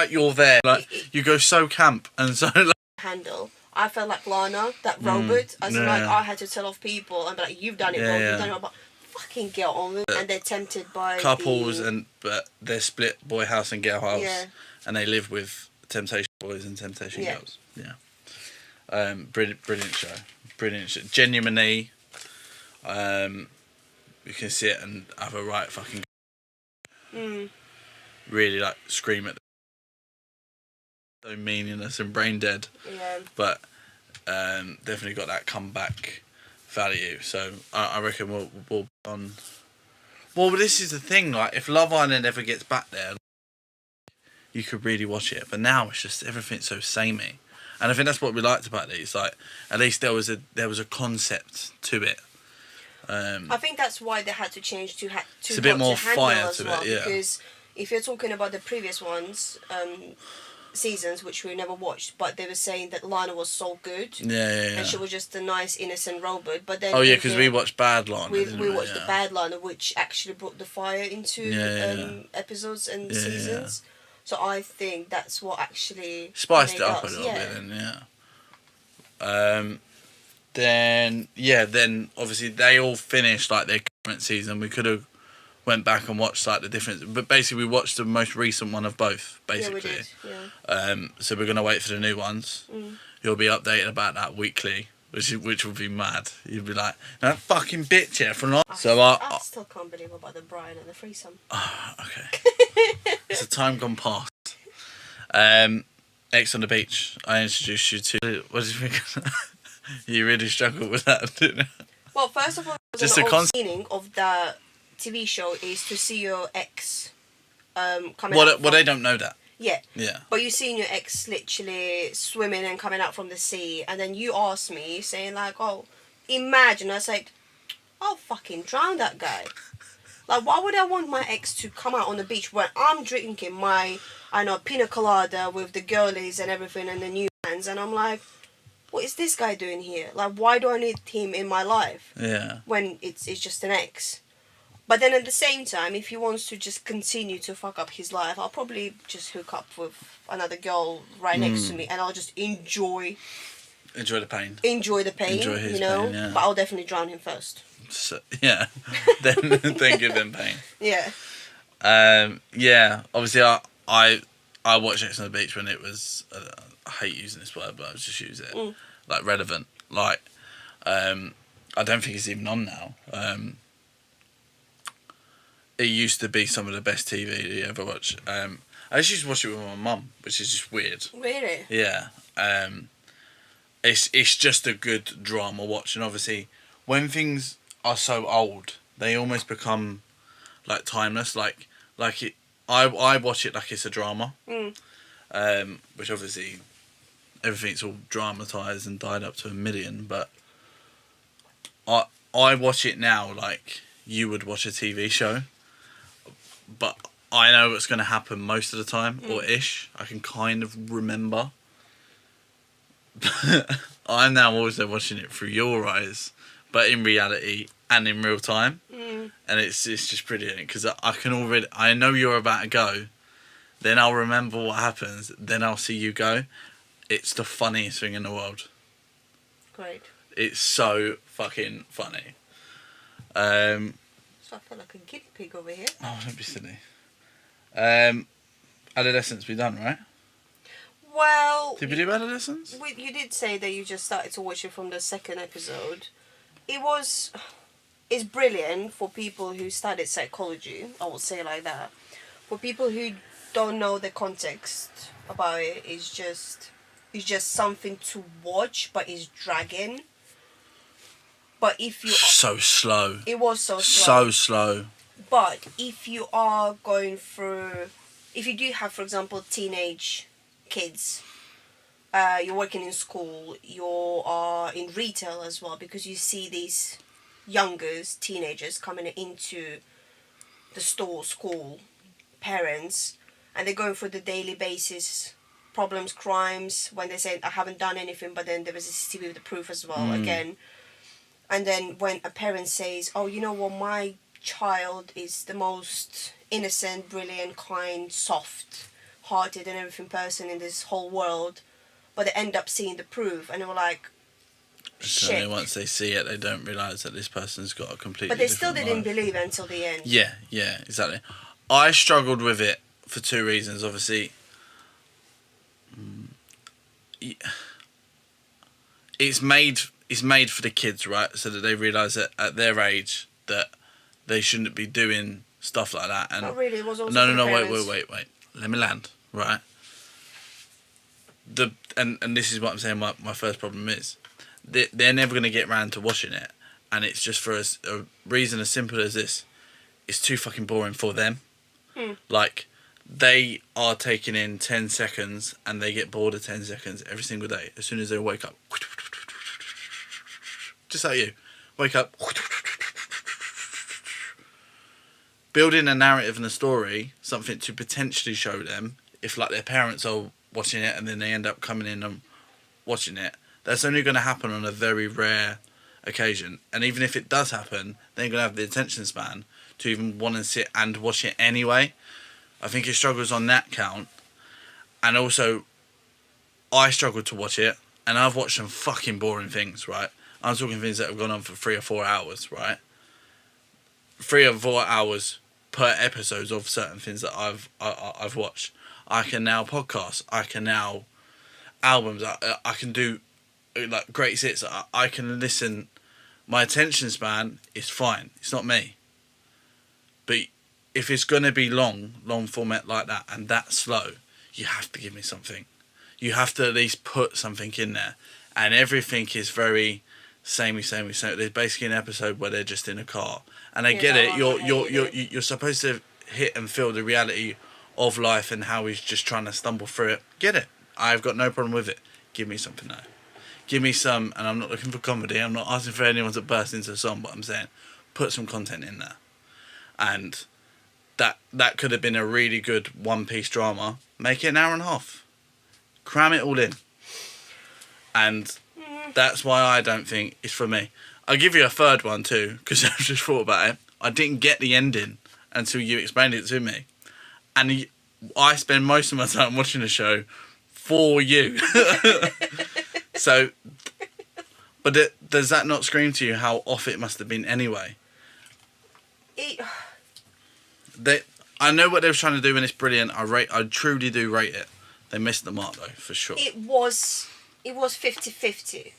you're there. Like you go so camp and so. Like, handle. I felt like Lana, that robot. As in, like, I had to tell off people and be like, "You've done it wrong. You've done it wrong." But fucking get on with it. And they're tempted by couples, but they're split, boy house and girl house, and they live with temptation boys and temptation girls. Yeah. Brilliant show. Genuinely, You can sit and have a right fucking Mm. really like scream at them. So meaningless and brain dead. Yeah. But definitely got that comeback value. So I reckon we'll on. Well, this is the thing. Like, if Love Island ever gets back there, you could really watch it. But now it's just everything's so samey, and I think that's what we liked about it. It's like at least there was a concept to it. I think that's why they had to change to It's a bit more to handle fire as to well, it, yeah. because if you're talking about the previous ones, seasons which we never watched, but they were saying that Lana was so good, Yeah. and she was just a nice innocent robot. But then Because we watched Bad Lana. We watched the Bad Lana, which actually brought the fire into episodes and seasons. So I think that's what actually spiced it up a little bit, then then obviously they all finished like their current season. We could have went back and watched like the difference, but basically we watched the most recent one of both. Basically, yeah, we did. Yeah. So we're gonna wait for the new ones. You'll be updated about that weekly, which would be mad. You'd be like, that fucking bitch here from. So I still can't believe about the Brian and the threesome. Okay. It's a time gone past. Ex on the Beach. I introduced you to. What did you think? You really struggled with that, didn't you? Well, first of all, just the meaning of the TV show is to see your ex coming out. Well, they don't know that. Yeah. Yeah. But you seen your ex literally swimming and coming out from the sea, and then you asked me, saying like, "Oh, imagine." I said, "I'll fucking drown that guy." Like, why would I want my ex to come out on the beach when I'm drinking my, pina colada with the girlies and everything and the new fans, and I'm like, what is this guy doing here? Like, why do I need him in my life? Yeah. When it's just an ex. But then at the same time, if he wants to just continue to fuck up his life, I'll probably just hook up with another girl right next to me, and I'll just enjoy the pain. Enjoy the pain, Enjoy his pain, yeah. But I'll definitely drown him first. So, yeah. then give them pain. Yeah. Obviously, I watched Ex on the Beach when it was. I hate using this word, but I just use it. Like, relevant. Like, I don't think it's even on now. It used to be some of the best TV you ever watched. I used to watch it with my mum, which is just weird. Really? Yeah. It's just a good drama watch, and obviously, when things are so old, they almost become like timeless. Like it. I watch it like it's a drama. Which obviously, everything's all dramatized and died up to 1 million. But I watch it now like you would watch a TV show. But I know what's going to happen most of the time, or ish. I can kind of remember. I'm now also watching it through your eyes, but in reality and in real time. And it's just brilliant, because I know you're about to go, then I'll remember what happens, then I'll see you go. It's the funniest thing in the world. Great. It's so fucking funny. So I feel like a guinea pig over here. Oh, don't be silly. Adolescence we done, right? Well... Did we do Adolescence? You did say that you just started to watch it from the second episode. It's brilliant for people who studied psychology, I would say like that. For people who don't know the context about it, it's just something to watch, but it's dragging. But if you... So slow. It was so slow. So slow. But if you are going through... If you do have, for example, teenage kids, you're working in school, you are in retail as well, because you see these teenagers coming into the store, school, parents, and they're going through the daily basis problems, crimes, when they say, I haven't done anything, but then there was a CCTV with the proof as well, again. And then when a parent says, oh, you know what, my child is the most innocent, brilliant, kind, soft-hearted and everything person in this whole world, but they end up seeing the proof, and they were like, shit. So once they see it, they don't realise that this person's got a completely But they still different didn't life. believe until the end. Yeah, exactly. I struggled with it for two reasons, obviously. It's made it's made for the kids, right? So that they realise that at their age that they shouldn't be doing stuff like that. And not really. It was also no. for parents. Wait. Let me land. Right. And this is what I'm saying. My first problem is they're never going to get round to watching it, and it's just for a reason as simple as this. It's too fucking boring for them. Like, they are taking in 10 seconds and they get bored of 10 seconds every single day. As soon as they wake up. Just like you. Wake up. Building a narrative and a story, something to potentially show them, if like their parents are watching it and then they end up coming in and watching it, that's only going to happen on a very rare occasion. And even if it does happen, they're going to have the attention span to even want to sit and watch it anyway. I think it struggles on that count. And also, I struggle to watch it, and I've watched some fucking boring things, right? I'm talking things that have gone on for 3 or 4 hours, right? 3 or 4 hours per episode of certain things that I've watched. I can now podcast. I can now albums. I can do like great hits. I can listen. My attention span is fine. It's not me. But if it's going to be long format like that and that slow, you have to give me something. You have to at least put something in there. And everything is very samey. There's basically an episode where they're just in a car. And I get it. You're supposed to hit and feel the reality of life and how he's just trying to stumble through it. Get it. I've got no problem with it. Give me something now. Give me some, and I'm not looking for comedy. I'm not asking for anyone to burst into a song, but I'm saying put some content in there. And that could have been a really good one-piece drama. Make it an hour and a half. Cram it all in. And that's why I don't think it's for me. I'll give you a third one too, because I've just thought about it. I didn't get the ending until you explained it to me. And I spend most of my time watching the show for you. So, but does that not scream to you how off it must have been anyway? I know what they were trying to do and it's brilliant. I truly do rate it. They missed the mark though, for sure. It was 50-50.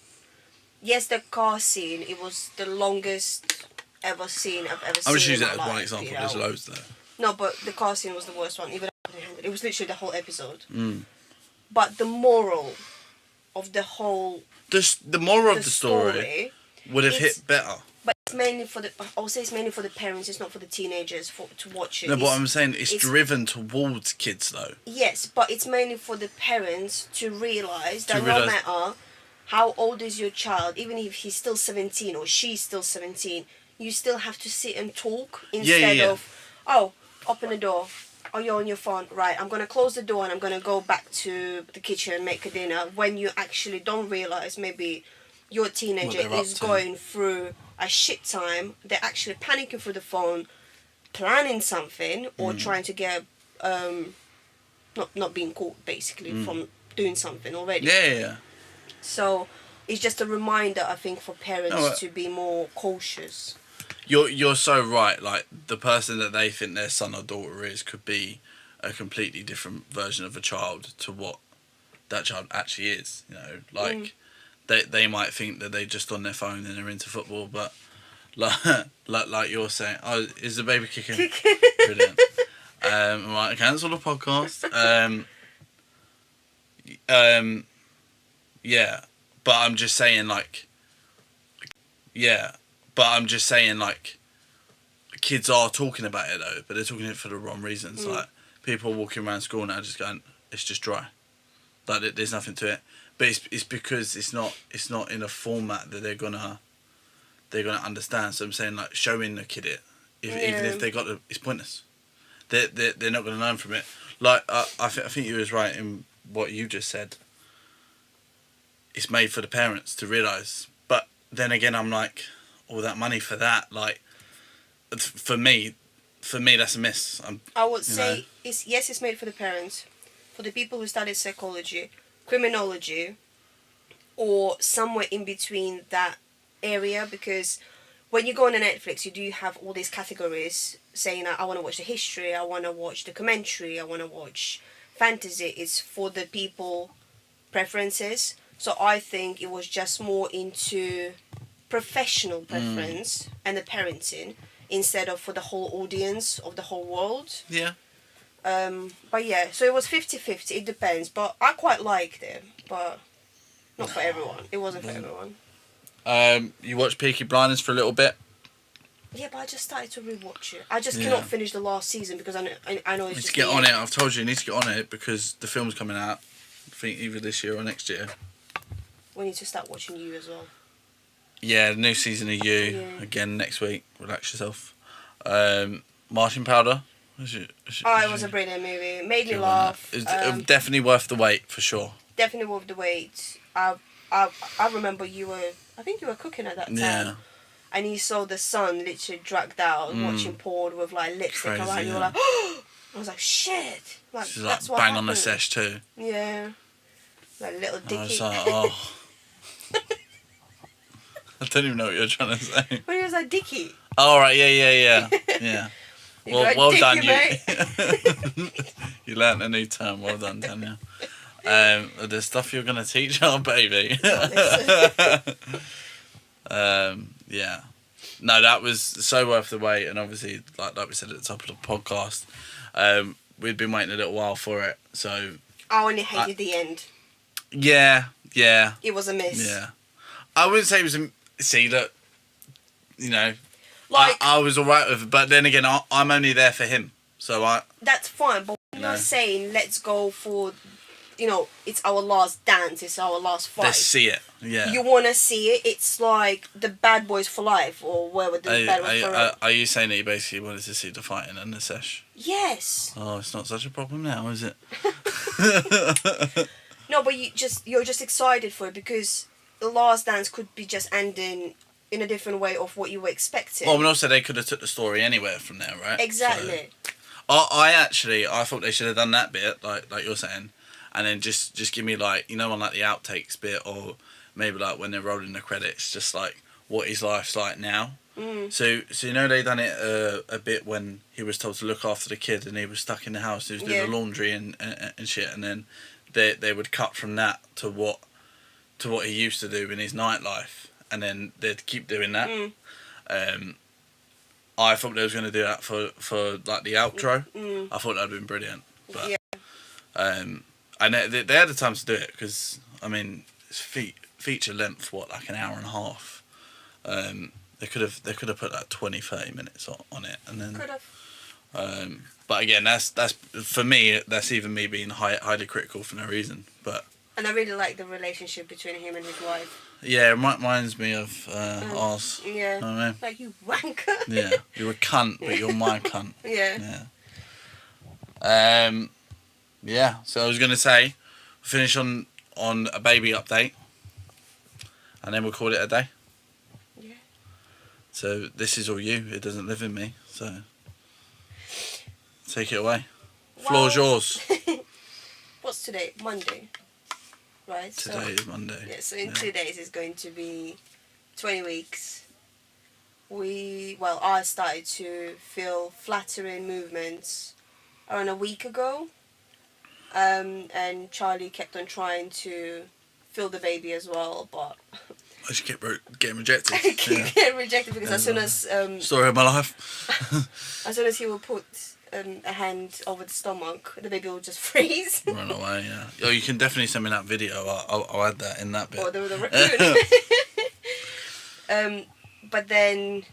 Yes, the car scene, it was the longest ever scene I've ever seen. I'm just using in that my as one life, example. you know? There's loads there. No, but the car scene was the worst one. Even it was literally the whole episode. But the moral of the whole... The moral of the story would have hit better. But it's mainly for I would say it's mainly for the parents. It's not for the teenagers to watch it. No, but I'm saying it's driven towards kids though. Yes, but it's mainly for the parents to realise that no matter how old is your child, even if he's still 17 or she's still 17, you still have to sit and talk instead of, oh, open the door. Oh, you're on your phone. Right, I'm going to close the door and I'm going to go back to the kitchen and make a dinner. When you actually don't realise maybe your teenager is going through a shit time. They're actually panicking through the phone, planning something or trying to get, not being caught basically from doing something already. Yeah. So it's just a reminder, I think, for parents to be more cautious. You're so right. Like, the person that they think their son or daughter is could be a completely different version of a child to what that child actually is. You know, like they might think that they're just on their phone and they're into football, but like you're saying, oh, is the baby kicking? Brilliant. Right, cancel the podcast. Yeah, but I'm just saying, like, kids are talking about it though, but they're talking it for the wrong reasons. Like, people walking around school now just going, it's just dry. Like, there's nothing to it. But it's because it's not in a format that they're gonna understand. So I'm saying, like, showing the kid it, even if they got it's pointless. They're not gonna learn from it. Like, I think you was right in what you just said. It's made for the parents to realise. But then again, I'm like, all that money for that, like, for me, that's a miss. I would say it's made for the parents, for the people who studied psychology, criminology, or somewhere in between that area, because when you go on Netflix, you do have all these categories saying, I want to watch the history, I want to watch documentary, I want to watch fantasy. It's for the people preferences. So I think it was just more into professional preference and the parenting instead of for the whole audience of the whole world. Yeah. But yeah, so it was 50-50. It depends. But I quite liked it. But not for everyone. It wasn't for everyone. You watched Peaky Blinders for a little bit. Yeah, but I just started to rewatch it. I just cannot finish the last season because I know it's Need just... to get on it. I've told you need to get on it because the film's coming out. I think either this year or next year. We need to start watching You as well. Yeah, the new season of You. Yeah. Again next week. Relax yourself. Marching Powder. It was a brilliant movie. It made me laugh. It's definitely worth the wait, for sure. Definitely worth the wait. I remember I think you were cooking at that time. Yeah. And you saw the son literally dragged out watching porn with like lipstick around. You were like, oh! I was like, shit. Like, She's that's like what bang happened. on the sesh too. Yeah. Like little dicky. I was like, oh. I don't even know what you're trying to say. When he was like, dicky. Oh, right, yeah. Yeah. Well, like, well dicky, done, you. You learnt a new term. Well done, Tanya. The stuff you're going to teach our baby. Yeah. No, that was so worth the wait, and obviously, like we said at the top of the podcast, we'd been waiting a little while for it, so... I only hated the end. Yeah. It was a miss. Yeah. I wouldn't say it was a... See, look, you know, like, I was alright with it, but then again, I'm only there for him, so I... That's fine, but when you're saying, let's go for... You know, it's our last dance, it's our last fight. Let's see it, yeah. You want to see it, it's like the Bad Boys for Life, or wherever the Bad Boys for Life. Are you saying that you basically wanted to see the fighting and the sesh? Yes. Oh, it's not such a problem now, is it? No, but you're just excited for it because the last dance could be just ending in a different way of what you were expecting. Well, and also they could have took the story anywhere from there, right? Exactly. So, I thought they should have done that bit, like you're saying. And then just give me like, you know, on like the outtakes bit, or maybe like when they're rolling the credits, just like what his life's like now. So you know they done it a bit when he was told to look after the kid and he was stuck in the house. He was doing the laundry and shit, and then they would cut from that to what he used to do in his nightlife, and then they'd keep doing that. I thought they was going to do that for like the outro. I thought that'd been brilliant, but and they had the time to do it because, I mean, it's feature length, like an hour and a half. They could have put like 20-30 minutes on it, and then. Could have. But again, that's for me. That's even me being highly critical for no reason. But. And I really like the relationship between him and his wife. Yeah, it reminds me of ours. Yeah. You know what I mean? Like, you wanker. Yeah, you're a cunt, but you're my cunt. Yeah. Yeah, so I was going to say, finish on a baby update, and then we'll call it a day. Yeah. So this is all you. It doesn't live in me, so take it away. Floor's yours. What's today? Monday. Right? Today is Monday. Yeah, so in 2 days it's going to be 20 weeks. I started to feel flattering movements around a week ago. And Charlie kept on trying to feel the baby as well, but I just kept getting rejected. Getting rejected because as soon as story of my life. as soon as he will put a hand over the stomach, the baby will just freeze. Run away, yeah. Oh, you can definitely send me that video. I'll add that in that bit. Or the raccoon. But then,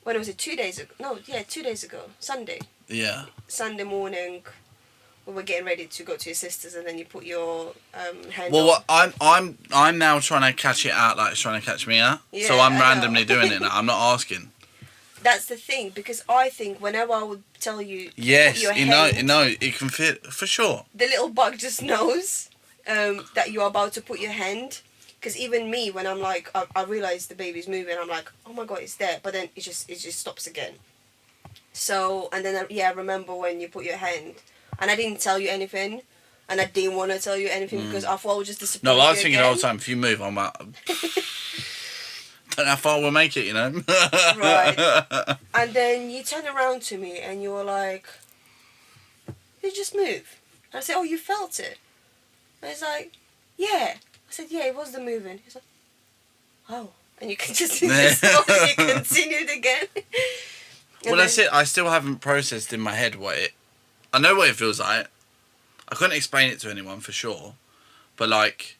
when was it? 2 days ago? No, yeah, 2 days ago. Sunday. Yeah. Sunday morning. We were getting ready to go to your sister's, and then you put your hand. Well, I'm now trying to catch it out, like it's trying to catch me out. Yeah, so I'm I randomly know. doing it now. I'm not asking. That's the thing, because I think whenever I would tell you, Yes, put your you hand, know, it can fit for sure. the little bug just knows that you're about to put your hand. Because even me, when I'm like, I realize the baby's moving, I'm like, oh my god, it's there. But then it just stops again. So, and then I remember when you put your hand. And I didn't tell you anything, and I didn't want to tell you anything because I thought I would just disappoint you. No, I was thinking the whole time, if you move, I'm like, don't know how far we'll make it, you know? Right. And then you turn around to me and you were like, you just move. And I said, oh, you felt it? And it's like, yeah. I said, yeah, it was the moving. He's like, oh. And you can just slowly continued again. Well, that's it. I still haven't processed in my head I know what it feels like. I couldn't explain it to anyone for sure. But, like,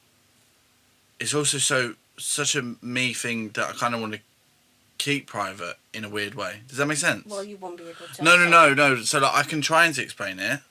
it's also such a me thing that I kind of want to keep private in a weird way. Does that make sense? Well, you won't be able to. No. So, like, I can try and explain it,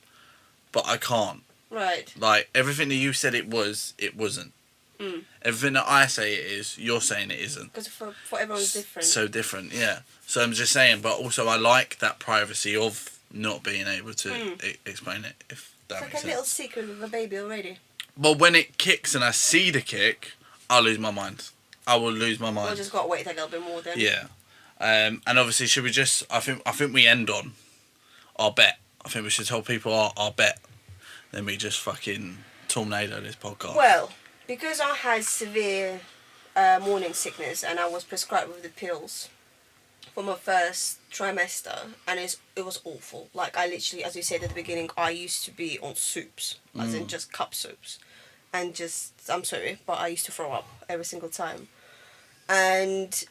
but I can't. Right. Like, everything that you said it wasn't. Mm. Everything that I say it is, you're saying it isn't. Because for everyone's different. So different, yeah. So I'm just saying, but also I like that privacy of not being able to explain it, if that makes sense. It's like a little secret with a baby already. But when it kicks and I see the kick, I'll lose my mind. I will lose my mind. We'll just got to wait a little bit more then. Yeah. And obviously, should we just... I think we end on our bet. I think we should tell people our bet. Then we just fucking tornado this podcast. Well, because I had severe morning sickness and I was prescribed with the pills for my first trimester, and it was awful. Like, I literally, as you said at the beginning, I used to be on soups, as in just cup soups. And just, I'm sorry, but I used to throw up every single time. And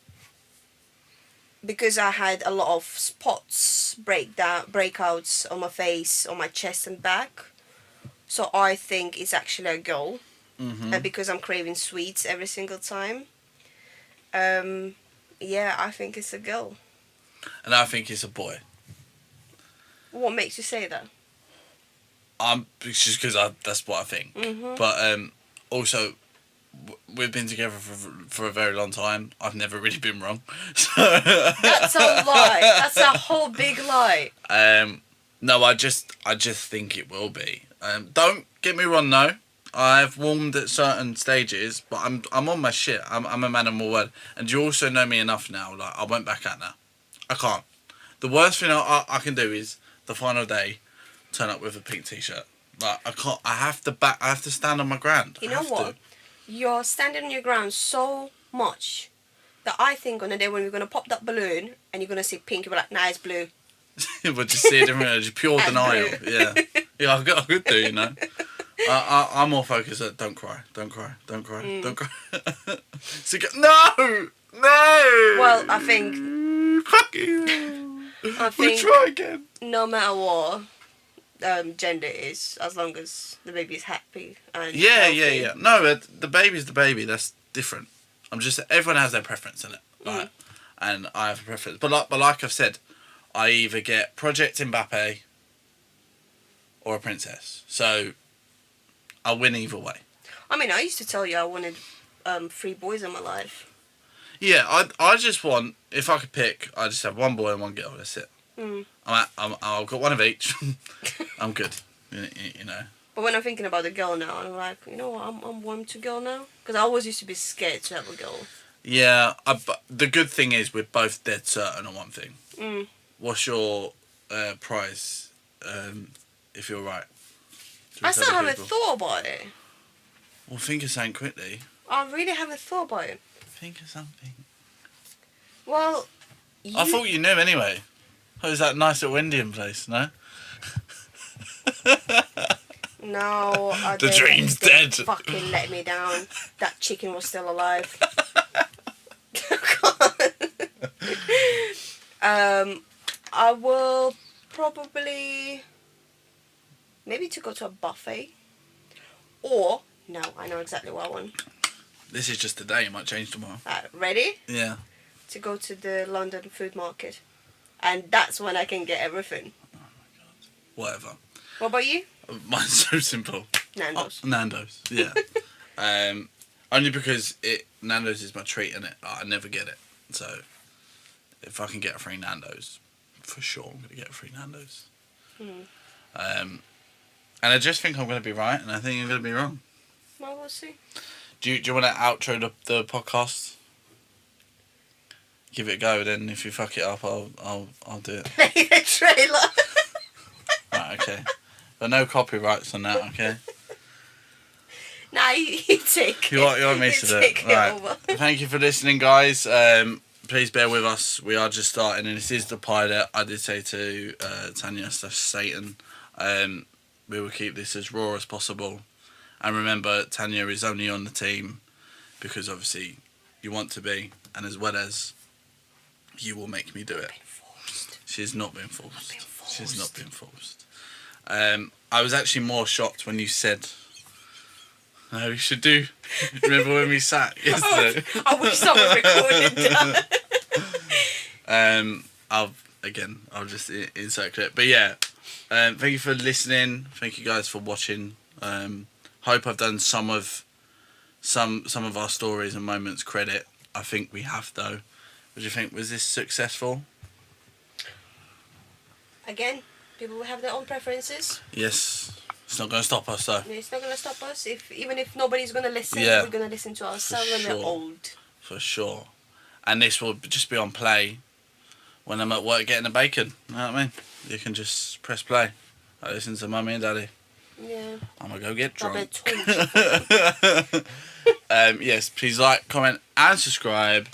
because I had a lot of spots, breakouts on my face, on my chest and back, so I think it's actually a girl. Mm-hmm. And because I'm craving sweets every single time, yeah, I think it's a girl. And I think it's a boy. What makes you say that? It's just because that's what I think. Mm-hmm. But also, we've been together for a very long time. I've never really been wrong. So that's a lie. That's a whole big lie. No, I just think it will be. Don't get me wrong, no. I've warmed at certain stages, but I'm on my shit. I'm a man of my word. And you also know me enough now. Like, I went back out now. I can't. The worst thing I can do is the final day, turn up with a pink t-shirt. Like, I can't. I have to stand on my ground. You know what? You're standing on your ground so much that I think on the day when we're gonna pop that balloon and you're gonna see pink, you'll be like, nah, it's blue. But just see it different, just pure denial. Yeah, yeah. I could do, you know. I'm more focused at don't cry. Don't cry. So no. Well, I think. Fuck you. I think. We'll try again. No matter what gender is, as long as the baby is happy and yeah. healthy. No, the baby's the baby. That's different. Everyone has their preference in it, right? And I have a preference. But like I've said, I either get Project Mbappe or a princess. So I'll win either way. I mean, I used to tell you I wanted 3 boys in my life. Yeah, I just want, if I could pick, I just have 1 boy and 1 girl. That's it. I've got 1 of each. I'm good, you know. But when I'm thinking about the girl now, I'm like, you know what, I'm warm to girl now. Because I always used to be scared to have a girl. Yeah, but the good thing is we're both dead certain on one thing. What's your prize, if you're right? I still haven't thought about it. Well, think of something quickly. I really haven't thought about it. Think of something. Well, I thought you knew anyway. Oh, is that nice little Indian place, no? No, I the dream's dead. Fucking let me down. That chicken was still alive. I will probably maybe to go to a buffet, or no, I know exactly what I want. This is just today. It might change tomorrow. Ready? Yeah. To go to the London food market, and that's when I can get everything. Oh my god. Whatever. What about you? Mine's so simple. Nando's. Oh, Nando's. Yeah. Only because Nando's is my treat, innit? I never get it. So if I can get a free Nando's, for sure I'm gonna get a free Nando's. And I just think I'm gonna be right, and I think I'm gonna be wrong. Well, we'll see. Do you want to outro the podcast? Give it a go. Then if you fuck it up, I'll do it. Play the trailer. Right. Okay. But no copyrights on that. Okay. Nah, you take you it. want me to do it? Take it right. over. Thank you for listening, guys. Please bear with us. We are just starting, and this is the pilot. I did say to Tanya / Satan, we will keep this as raw as possible. And remember, Tanya is only on the team because obviously you want to be, and as well as you will make me do it. She's not been forced. She's not been forced. I was actually more shocked when you said, "No, we should do." Remember when we sat yesterday? I wish someone recorded that. I'll just insert clip. But yeah, thank you for listening. Thank you guys for watching. Hope I've done some of our stories and moments credit. I think we have though. What do you think? Was this successful? Again, people will have their own preferences. Yes. It's not going to stop us though. It's not going to stop us. Even if nobody's going to listen, Yeah. we're going to listen to ourselves when we're old. For sure. And this will just be on play when I'm at work getting a bacon. You know what I mean? You can just press play. I listen to mummy and daddy. Yeah. I'm going to go get drunk. Yes, please like, comment and subscribe.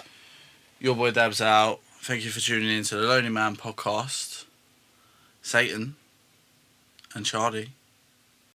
Your boy Dab's out. Thank you for tuning in to the Lonely Man Podcast. Satan and Charlie.